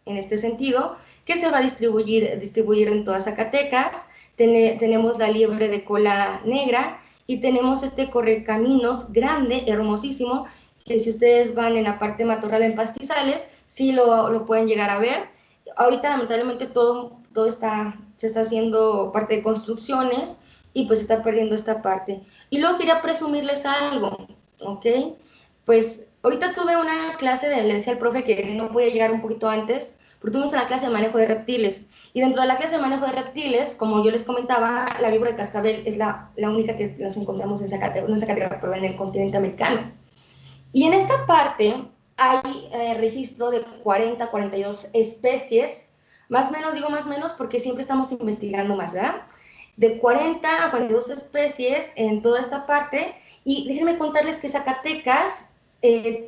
en este sentido, que se va a distribuir en todas Zacatecas. Tenemos la liebre de cola negra y tenemos este correcaminos grande, hermosísimo, que si ustedes van en la parte matorral en pastizales, sí lo pueden llegar a ver. Ahorita lamentablemente todo se está haciendo parte de construcciones y pues se está perdiendo esta parte. Y luego quería presumirles algo, ¿ok? Pues ahorita tuve una clase le decía al profe que no podía llegar un poquito antes, porque tuvimos una clase de manejo de reptiles. Y dentro de la clase de manejo de reptiles, como yo les comentaba, la víbora de cascabel es la única que nos encontramos en Zacatecas, perdón, en el continente americano. Y en esta parte hay registro de 40, 42 especies, más o menos, digo más o menos porque siempre estamos investigando más, ¿verdad? De 40 a 42 especies en toda esta parte, y déjenme contarles que Zacatecas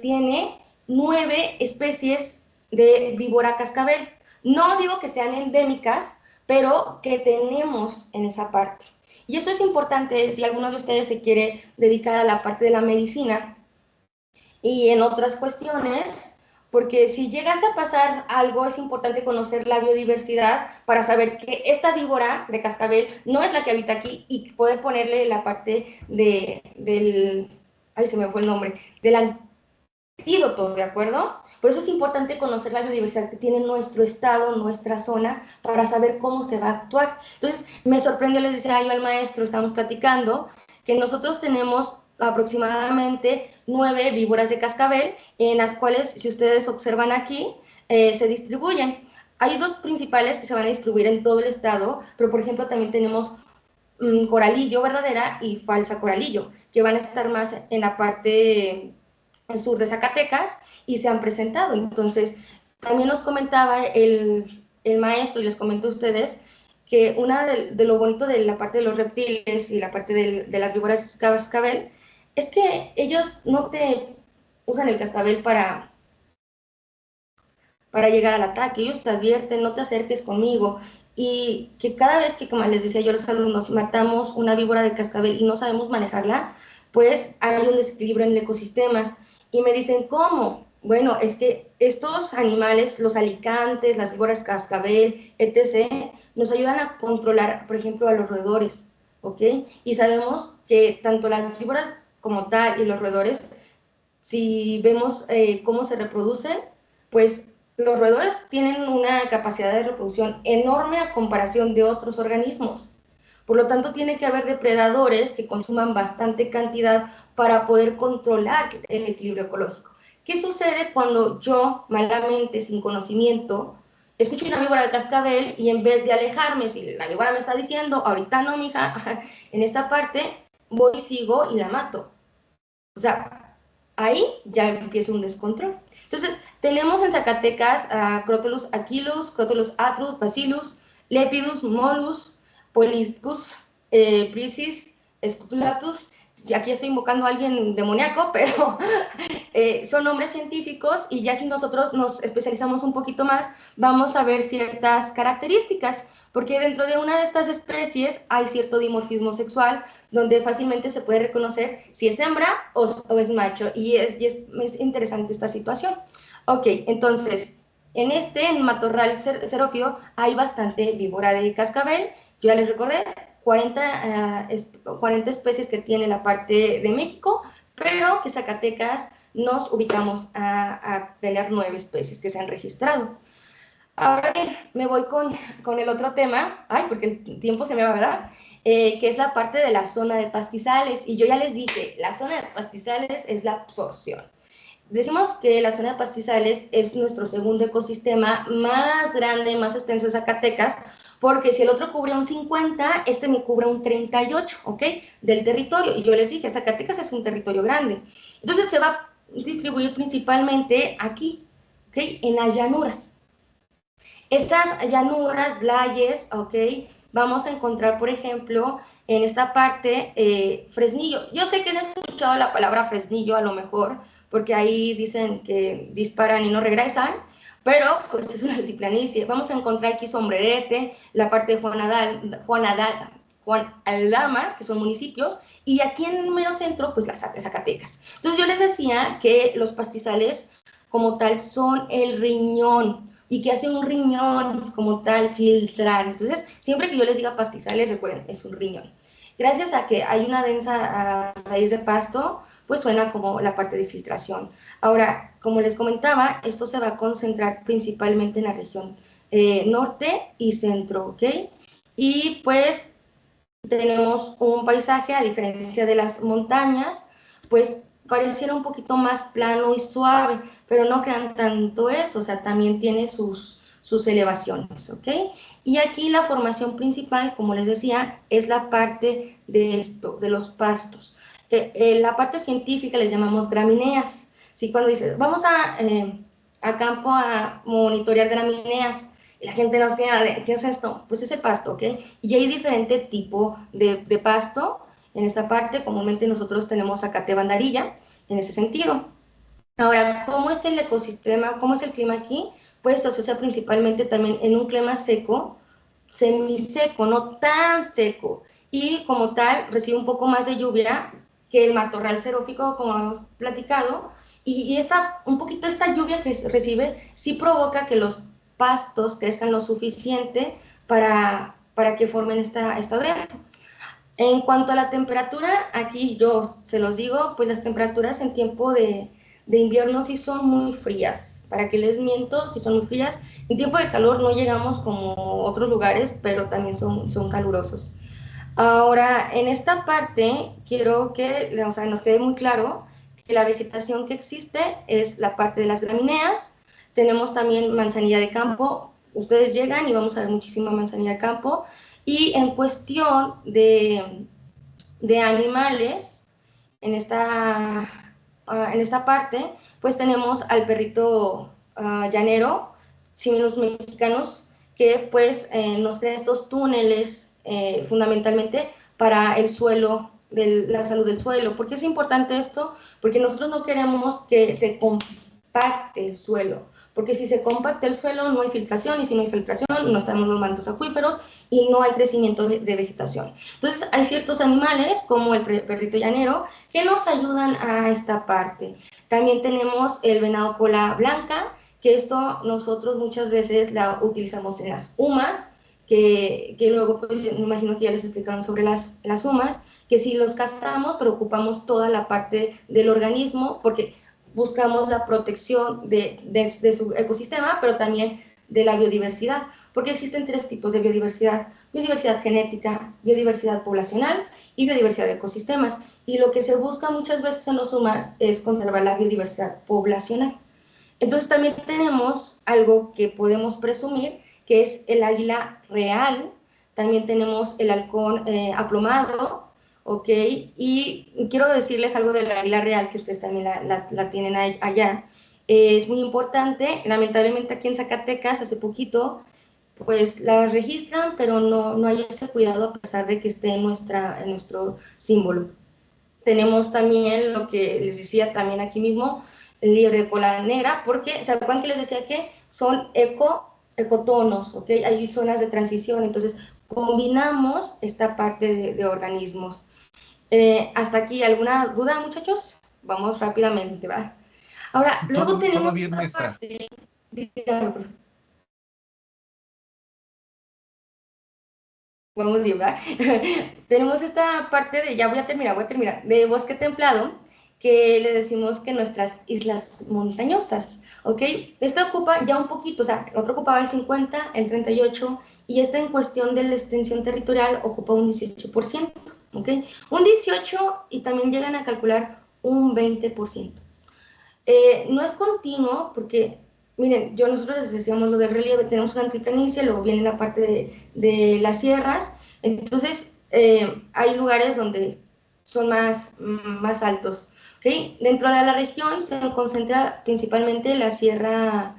tiene 9 especies de víbora cascabel. No digo que sean endémicas, pero que tenemos en esa parte. Y esto es importante si alguno de ustedes se quiere dedicar a la parte de la medicina y en otras cuestiones, porque si llegase a pasar algo, es importante conocer la biodiversidad para saber que esta víbora de cascabel no es la que habita aquí y poder ponerle la parte ay, se me fue el nombre, del antídoto, ¿de acuerdo? Por eso es importante conocer la biodiversidad que tiene nuestro estado, nuestra zona, para saber cómo se va a actuar. Entonces, me sorprendió, les decía yo al maestro, estábamos platicando, que nosotros tenemos aproximadamente 9 víboras de cascabel, en las cuales, si ustedes observan aquí, se distribuyen. Hay dos principales que se van a distribuir en todo el estado, pero por ejemplo también tenemos coralillo verdadera y falsa coralillo, que van a estar más en la parte el sur de Zacatecas y se han presentado. Entonces, también nos comentaba el maestro, y les comento a ustedes, que una de lo bonito de la parte de los reptiles y la parte de las víboras cascabel es que ellos no te usan el cascabel para llegar al ataque, ellos te advierten, no te acerques conmigo, y que cada vez que, como les decía yo a los alumnos, matamos una víbora de cascabel y no sabemos manejarla, pues hay un desequilibrio en el ecosistema. Y me dicen, ¿cómo? Bueno, es que estos animales, los alicantes, las víboras cascabel, etc., nos ayudan a controlar, por ejemplo, a los roedores, ¿ok? Y sabemos que tanto las víboras como tal y los roedores, si vemos cómo se reproducen, pues los roedores tienen una capacidad de reproducción enorme a comparación de otros organismos. Por lo tanto, tiene que haber depredadores que consuman bastante cantidad para poder controlar el equilibrio ecológico. ¿Qué sucede cuando yo, malamente, sin conocimiento, escucho una víbora de cascabel y en vez de alejarme, si la víbora me está diciendo, ahorita no, mija, en esta parte, voy, sigo y la mato? O sea, ahí ya empieza un descontrol. Entonces, tenemos en Zacatecas a Crotalus aquilus, Crotalus atrus, Bacillus, Lepidus, Molus, Poliscus, Prisis, Scutulatus. Y aquí estoy invocando a alguien demoníaco, pero son nombres científicos y ya si nosotros nos especializamos un poquito más, vamos a ver ciertas características, porque dentro de una de estas especies hay cierto dimorfismo sexual, donde fácilmente se puede reconocer si es hembra o es macho, y es interesante esta situación. Ok, entonces, en matorral xerófilo hay bastante víbora de cascabel, yo ya les recordé, 40 especies que tiene la parte de México, pero que Zacatecas nos ubicamos a tener 9 especies que se han registrado. Ahora bien, me voy con el otro tema, ay, porque el tiempo se me va, ¿verdad? Que es la parte de la zona de pastizales. Y yo ya les dije, la zona de pastizales es la absorción. Decimos que la zona de pastizales es nuestro segundo ecosistema más grande, más extenso de Zacatecas, porque si el otro cubre un 50, este me cubre un 38, ¿ok? Del territorio. Y yo les dije, Zacatecas es un territorio grande. Entonces se va a distribuir principalmente aquí, ¿ok? En las llanuras. Estas llanuras, valles, ¿ok? Vamos a encontrar, por ejemplo, en esta parte, fresnillo. Yo sé que han escuchado la palabra fresnillo a lo mejor, porque ahí dicen que disparan y no regresan, pero pues es una altiplanicie. Vamos a encontrar aquí Sombrerete, la parte de Juan Aldama, que son municipios, y aquí en el mero centro, pues las Zacatecas. Entonces yo les decía que los pastizales como tal son el riñón, y que hace un riñón como tal filtrar. Entonces, siempre que yo les diga pastizales, recuerden, es un riñón. Gracias a que hay una densa raíz de pasto, pues suena como la parte de filtración. Ahora, como les comentaba, esto se va a concentrar principalmente en la región norte y centro, ¿ok? Y pues tenemos un paisaje, a diferencia de las montañas, pues pareciera un poquito más plano y suave, pero no crean tanto eso, o sea, también tiene sus elevaciones, ¿ok? Y aquí la formación principal, como les decía, es la parte de esto, de los pastos. La parte científica les llamamos gramíneas, ¿sí? Cuando dices, vamos a campo a monitorear gramíneas, y la gente nos queda de, ¿qué es esto? Pues ese pasto, ¿ok? Y hay diferente tipo de pasto en esta parte. Comúnmente nosotros tenemos zacate bandarilla en ese sentido. Ahora, ¿cómo es el ecosistema? ¿Cómo es el clima aquí? Pues se asocia principalmente también en un clima seco, semiseco, no tan seco. Y como tal, recibe un poco más de lluvia que el matorral xerófico, como hemos platicado. Y un poquito esta lluvia que recibe sí provoca que los pastos crezcan lo suficiente para que formen esta dentro. En cuanto a la temperatura, aquí yo se los digo, pues las temperaturas en tiempo de invierno sí son muy frías. ¿Para qué les miento? Sí son muy frías. En tiempo de calor no llegamos como otros lugares, pero también son calurosos. Ahora, en esta parte, quiero que o sea, nos quede muy claro que la vegetación que existe es la parte de las gramíneas. Tenemos también manzanilla de campo. Ustedes llegan y vamos a ver muchísima manzanilla de campo. Y en cuestión de animales, en esta parte, pues tenemos al perrito llanero, simios mexicanos, que pues nos crean estos túneles fundamentalmente para el suelo, la salud del suelo. ¿Por qué es importante esto? Porque nosotros no queremos que se compacte el suelo. porque si se compacta el suelo no hay filtración, y si no hay filtración no están los mantos acuíferos y no hay crecimiento de vegetación. Entonces hay ciertos animales como el perrito llanero que nos ayudan a esta parte. También tenemos el venado cola blanca, que esto nosotros muchas veces la utilizamos en las humas, que luego pues, me imagino que ya les explicaron sobre las humas, que si los cazamos preocupamos toda la parte del organismo, porque buscamos la protección de su ecosistema, pero también de la biodiversidad, porque existen tres tipos de biodiversidad: biodiversidad genética, biodiversidad poblacional y biodiversidad de ecosistemas, y lo que se busca muchas veces en los humas es conservar la biodiversidad poblacional. Entonces también tenemos algo que podemos presumir, que es el águila real, también tenemos el halcón aplomado, ¿ok? Y quiero decirles algo del águila real, que ustedes también la tienen allá. Es muy importante, lamentablemente aquí en Zacatecas hace poquito, pues la registran, pero no hay ese cuidado a pesar de que esté en nuestro símbolo. Tenemos también lo que les decía también aquí mismo, el liebre de cola negra, porque ¿se acuerdan que les decía que son ecotonos? ¿Ok? Hay zonas de transición, entonces combinamos esta parte de organismos. Hasta aquí, ¿alguna duda, muchachos? Vamos rápidamente, ¿va? Ahora, luego Todo tenemos bien, esta maestra. parte, dígame, por favor. Vamos bien, ¿verdad? Tenemos esta parte de, ya voy a terminar, de bosque templado, que le decimos que nuestras islas montañosas, ¿ok? Esta ocupa ya un poquito, o sea, el otro ocupaba el 50, el 38, y esta en cuestión de la extensión territorial ocupa un 18%, ¿ok? Un 18 y también llegan a calcular un 20%. No es continuo porque, miren, nosotros les decíamos lo del relieve, tenemos una altiplanicie, luego viene la parte de las sierras, entonces hay lugares donde son más altos, ¿ok? Dentro de la región se concentra principalmente la sierra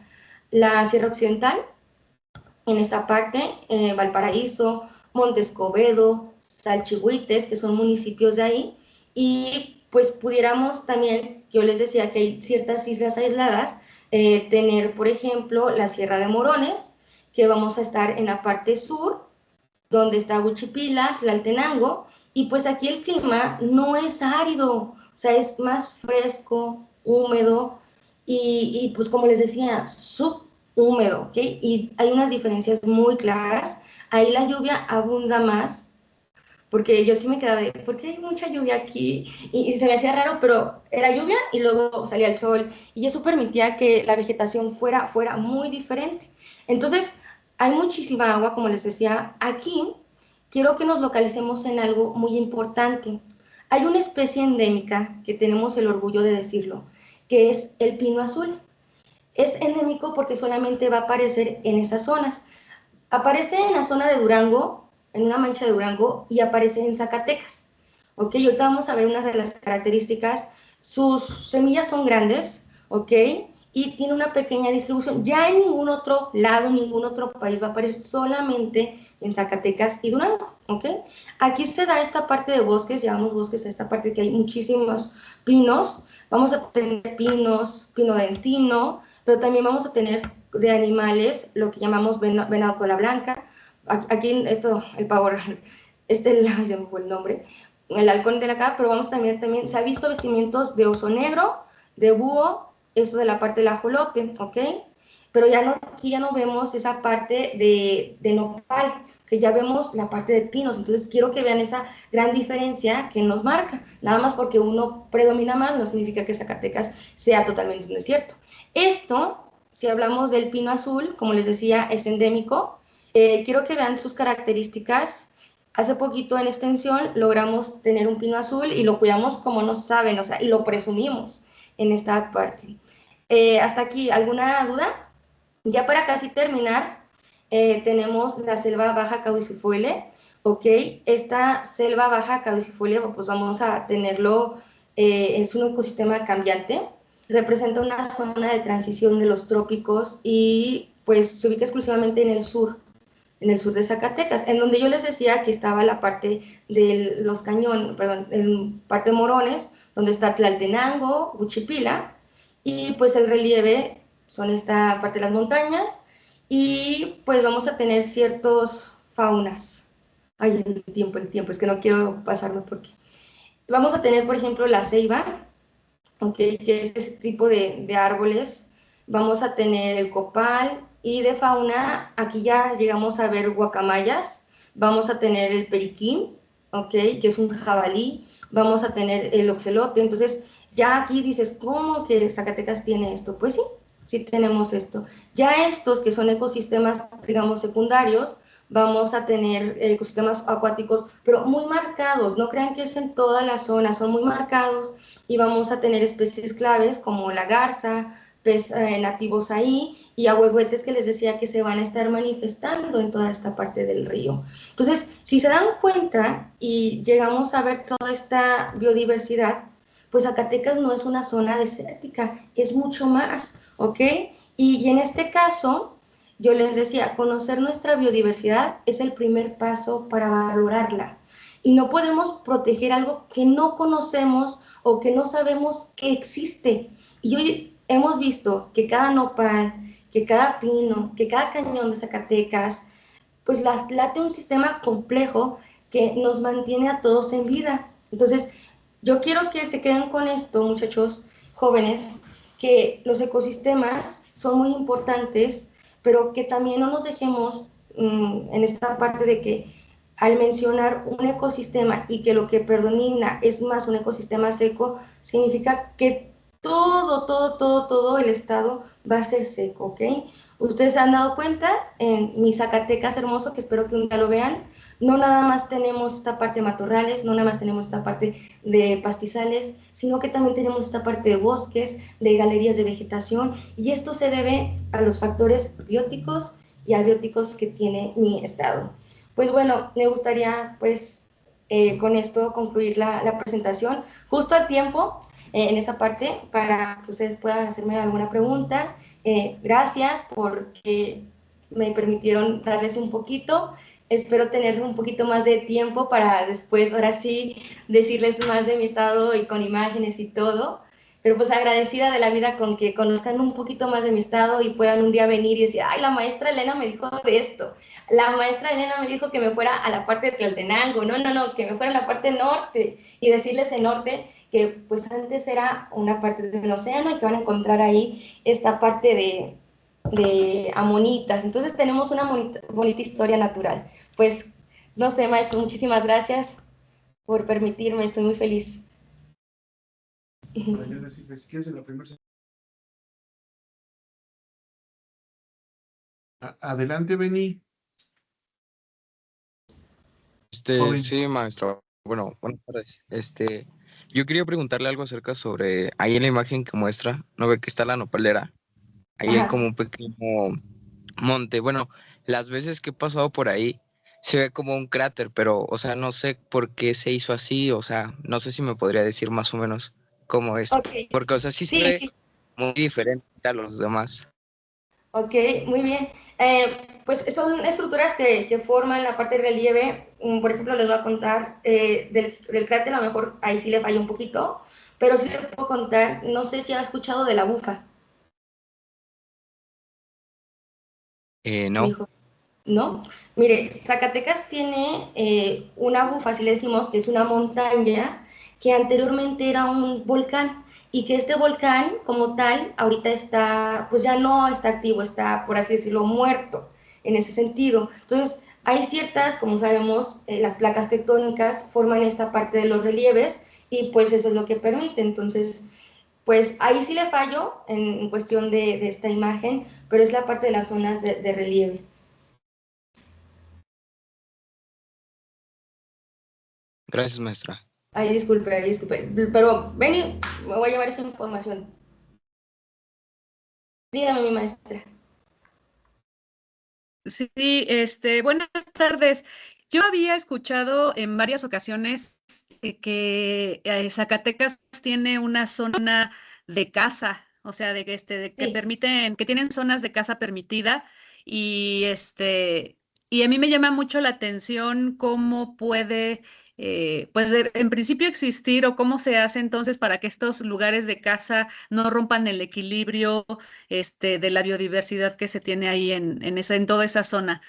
occidental, en esta parte, Valparaíso, Montescobedo, Salchihuites, que son municipios de ahí, y pues pudiéramos también, yo les decía que hay ciertas islas aisladas, tener, por ejemplo, la Sierra de Morones, que vamos a estar en la parte sur, donde está Huchipila, Tlaltenango, y pues aquí el clima no es árido, o sea, es más fresco, húmedo, y pues como les decía, subhúmedo, ¿ok? Y hay unas diferencias muy claras, ahí la lluvia abunda más, porque yo sí me quedaba de, ¿por qué hay mucha lluvia aquí? Y se me hacía raro, pero era lluvia y luego salía el sol, y eso permitía que la vegetación fuera muy diferente. Entonces, hay muchísima agua, como les decía. Aquí quiero que nos localicemos en algo muy importante. Hay una especie endémica que tenemos el orgullo de decirlo, que es el pino azul. Es endémico porque solamente va a aparecer en esas zonas. Aparece en la zona de Durango, en una mancha de Durango, y aparece en Zacatecas. ¿Ok? Y ahorita vamos a ver unas de las características. Sus semillas son grandes, ¿ok? Y tiene una pequeña distribución. Ya en ningún otro lado, ningún otro país va a aparecer, solamente en Zacatecas y Durango, ¿ok? Aquí se da esta parte de bosques, llamamos bosques a esta parte que hay muchísimos pinos. Vamos a tener pinos, pino de encino, pero también vamos a tener de animales lo que llamamos venado cola blanca. Aquí esto, el pavor, ya me fue el nombre, el halcón de la cava, pero vamos también, se ha visto vestimientos de oso negro, de búho, esto de la parte del ajolote, ¿ok? Pero aquí ya no vemos esa parte de nopal, que ya vemos la parte de pinos. Entonces quiero que vean esa gran diferencia que nos marca. Nada más porque uno predomina más no significa que Zacatecas sea totalmente un desierto. Esto, si hablamos del pino azul, como les decía, es endémico. Quiero que vean sus características. Hace poquito en extensión logramos tener un pino azul y lo cuidamos como no saben, o sea, y lo presumimos en esta parte. Hasta aquí, ¿alguna duda? Ya para casi terminar, tenemos la selva baja caducifolia, ¿ok? Esta selva baja caducifolia, pues vamos a tenerlo, es un ecosistema cambiante, representa una zona de transición de los trópicos y pues se ubica exclusivamente en el sur de Zacatecas, en donde yo les decía que estaba la parte de los cañones, perdón, en parte de Morones, donde está Tlaltenango, Huchipila, y pues el relieve son esta parte de las montañas, y pues vamos a tener ciertos faunas. Ay, el tiempo, es que no quiero pasarme porque... Vamos a tener, por ejemplo, la ceiba, okay, que es ese tipo de árboles. Vamos a tener el copal, y de fauna, aquí ya llegamos a ver guacamayas. Vamos a tener el periquín, okay, que es un jabalí. Vamos a tener el ocelote. Entonces, ya aquí dices, ¿cómo que Zacatecas tiene esto? Pues sí, sí tenemos esto. Ya estos que son ecosistemas, digamos, secundarios, vamos a tener ecosistemas acuáticos, pero muy marcados. No crean que es en toda la zona, son muy marcados, y vamos a tener especies claves como la garza, pez nativos ahí, y ahuehuetes que les decía que se van a estar manifestando en toda esta parte del río. Entonces, si se dan cuenta y llegamos a ver toda esta biodiversidad, pues Zacatecas no es una zona desértica, es mucho más, ¿ok? Y en este caso, yo les decía, conocer nuestra biodiversidad es el primer paso para valorarla. Y no podemos proteger algo que no conocemos o que no sabemos que existe. Y hoy hemos visto que cada nopal, que cada pino, que cada cañón de Zacatecas, pues late un sistema complejo que nos mantiene a todos en vida. Entonces, yo quiero que se queden con esto, muchachos jóvenes, que los ecosistemas son muy importantes, pero que también no nos dejemos en esta parte de que al mencionar un ecosistema y que lo que predomina es más un ecosistema seco, significa que todo el estado va a ser seco, ¿ok? Ustedes se han dado cuenta en mi Zacatecas hermoso, que espero que un día lo vean, no nada más tenemos esta parte de matorrales, no nada más tenemos esta parte de pastizales, sino que también tenemos esta parte de bosques, de galerías de vegetación, y esto se debe a los factores bióticos y abióticos que tiene mi estado. Pues bueno, me gustaría pues con esto concluir la presentación justo a tiempo en esa parte para que ustedes puedan hacerme alguna pregunta. Gracias porque me permitieron darles un poquito. Espero tener un poquito más de tiempo para después, ahora sí, decirles más de mi estado y con imágenes y todo. Pero pues agradecida de la vida con que conozcan un poquito más de mi estado y puedan un día venir y decir, ay, la maestra Elena me dijo de esto. La maestra Elena me dijo que me fuera a la parte de Tlaltenango. No, que me fuera a la parte norte. Y decirles en norte que pues antes era una parte del océano y que van a encontrar ahí esta parte de amonitas. Entonces tenemos una bonita historia natural. Pues no sé, maestro, muchísimas gracias por permitirme, estoy muy feliz. Adelante, Beni. Joven. Sí, maestro. Bueno, buenas tardes. Yo quería preguntarle algo acerca sobre, ahí en la imagen que muestra, ¿no ve que está la nopalera? Ahí hay como Ajá. un pequeño monte. Bueno, las veces que he pasado por ahí, se ve como un cráter, pero, o sea, no sé por qué se hizo así, o sea, no sé si me podría decir más o menos cómo es. Ok, Porque, o sea, sí se sí, ve sí. muy diferente a los demás. Ok, muy bien. Pues son estructuras que forman la parte de relieve. Por ejemplo, les voy a contar del cráter, a lo mejor ahí sí le falla un poquito, pero sí les puedo contar, no sé si ha escuchado de la bufa, mi No. hijo. ¿No? Mire, Zacatecas tiene una bufa, así le decimos, que es una montaña que anteriormente era un volcán, y que este volcán como tal ahorita está, pues ya no está activo, está, por así decirlo, muerto en ese sentido. Entonces, hay ciertas, como sabemos, las placas tectónicas forman esta parte de los relieves, y pues eso es lo que permite. Entonces, pues ahí sí le fallo en cuestión de esta imagen, pero es la parte de las zonas de relieve. Gracias, maestra. Ay, disculpe. Pero ven, me voy a llevar esa información. Dígame, mi maestra. Sí, buenas tardes. Yo había escuchado en varias ocasiones que Zacatecas tiene una zona de caza, o sea, de que Sí, permiten, que tienen zonas de caza permitida y Y a mí me llama mucho la atención cómo puede, pues en principio existir o cómo se hace entonces para que estos lugares de caza no rompan el equilibrio de la biodiversidad que se tiene ahí en toda esa zona.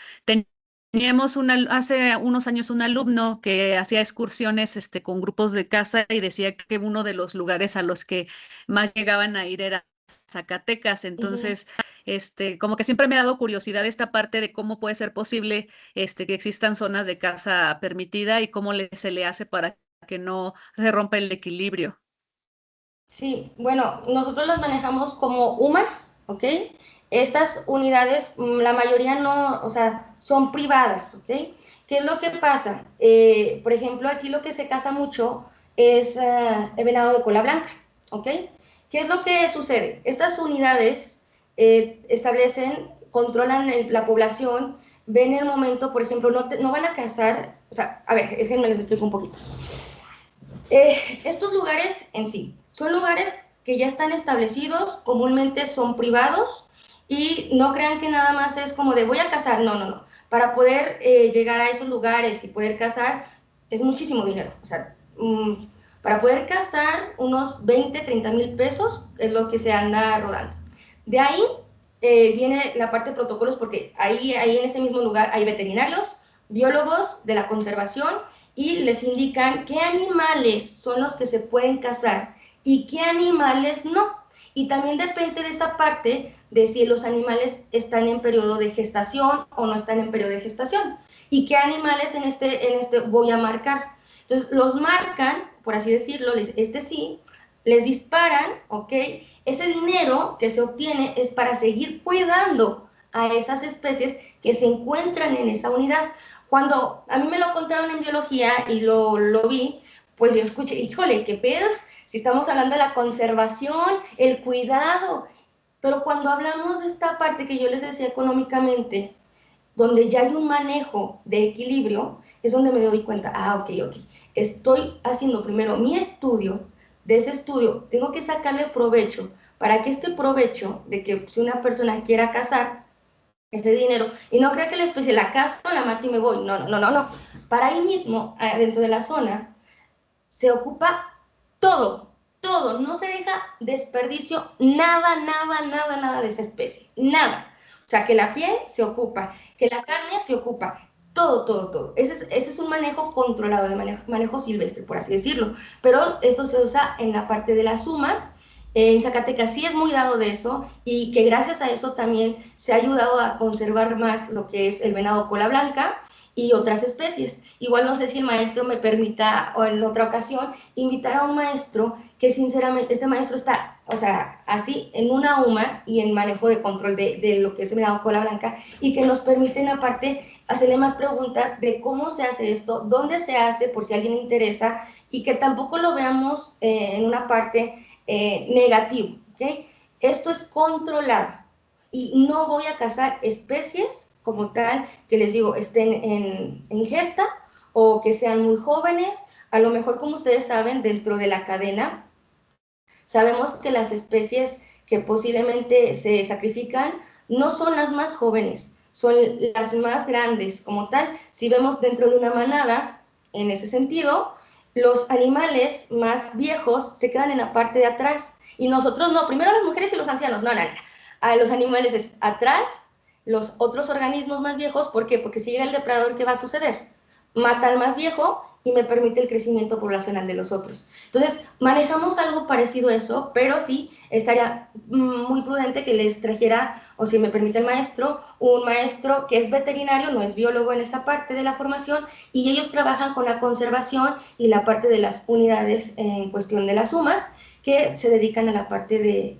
Teníamos hace unos años un alumno que hacía excursiones con grupos de caza y decía que uno de los lugares a los que más llegaban a ir era Zacatecas. Ujú. Entonces, como que siempre me ha dado curiosidad esta parte de cómo puede ser posible que existan zonas de caza permitida y cómo se le hace para que no se rompa el equilibrio. Sí, bueno, nosotros las manejamos como UMAS, ¿ok? Estas unidades, la mayoría no, o sea, son privadas, ¿ok? ¿Qué es lo que pasa? Por ejemplo, aquí lo que se caza mucho es el venado de cola blanca, ¿ok? ¿Qué es lo que sucede? Estas unidades establecen, controlan la población, ven el momento, por ejemplo, no van a cazar, o sea, a ver, déjenme les explico un poquito. Estos lugares en sí son lugares que ya están establecidos, comúnmente son privados y no crean que nada más es como de voy a cazar, no, no, no. Para poder llegar a esos lugares y poder cazar es muchísimo dinero. O sea, para poder cazar unos 20, 30 mil pesos es lo que se anda rodando. De ahí viene la parte de protocolos porque ahí en ese mismo lugar hay veterinarios, biólogos de la conservación y les indican qué animales son los que se pueden cazar y qué animales no. Y también depende de esta parte de si los animales están en periodo de gestación o no están en periodo de gestación. Y qué animales en este voy a marcar. Entonces, los marcan, por así decirlo, sí, les disparan, ¿ok? Ese dinero que se obtiene es para seguir cuidando a esas especies que se encuentran en esa unidad. Cuando a mí me lo contaron en biología y lo vi, pues yo escuché, híjole, ¿qué pedos? Si estamos hablando de la conservación, el cuidado, pero cuando hablamos de esta parte que yo les decía económicamente, donde ya hay un manejo de equilibrio, es donde me doy cuenta, ok, estoy haciendo primero mi estudio, de ese estudio tengo que sacarle provecho, para que este provecho de que si una persona quiera cazar, ese dinero, y no crea que la especie la caso, la mato y me voy, no. Para ahí mismo, dentro de la zona, se ocupa todo, no se deja desperdicio, nada de esa especie, nada. O sea, que la piel se ocupa, que la carne se ocupa, todo. Ese es un manejo controlado, el manejo silvestre, por así decirlo. Pero esto se usa en la parte de las sumas. En Zacatecas sí es muy dado de eso y que gracias a eso también se ha ayudado a conservar más lo que es el venado cola blanca y otras especies. Igual no sé si el maestro me permita, o en otra ocasión, invitar a un maestro que sinceramente, este maestro está, o sea, así en una UMA y en manejo de control de lo que es el venado cola blanca y que nos permiten aparte hacerle más preguntas de cómo se hace esto, dónde se hace, por si a alguien le interesa, y que tampoco lo veamos en una parte negativa, ¿ok? Esto es controlado y no voy a cazar especies como tal, que les digo, estén en gesta o que sean muy jóvenes. A lo mejor, como ustedes saben, dentro de la cadena, sabemos que las especies que posiblemente se sacrifican no son las más jóvenes, son las más grandes como tal. Si vemos dentro de una manada, en ese sentido, los animales más viejos se quedan en la parte de atrás y nosotros no, primero las mujeres y los ancianos, no. A los animales es atrás, los otros organismos más viejos, ¿por qué? Porque si llega el depredador, ¿qué va a suceder? Mata al más viejo y me permite el crecimiento poblacional de los otros. Entonces, manejamos algo parecido a eso, pero sí estaría muy prudente que les trajera, o si me permite el maestro, un maestro que es veterinario, no es biólogo en esta parte de la formación, y ellos trabajan con la conservación y la parte de las unidades en cuestión de las sumas, que se dedican a la parte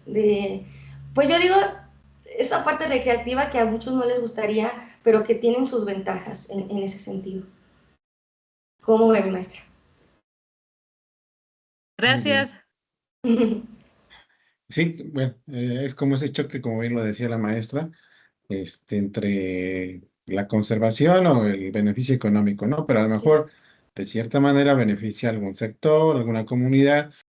pues yo digo, esa parte recreativa que a muchos no les gustaría, pero que tienen sus ventajas en ese sentido. ¿Cómo ve mi maestra? Muy bien. Gracias. Sí, bueno, es como ese choque, como bien lo decía la maestra, entre la conservación o el beneficio económico, ¿no? Pero a lo Sí. mejor, de cierta manera, beneficia a algún sector, alguna comunidad,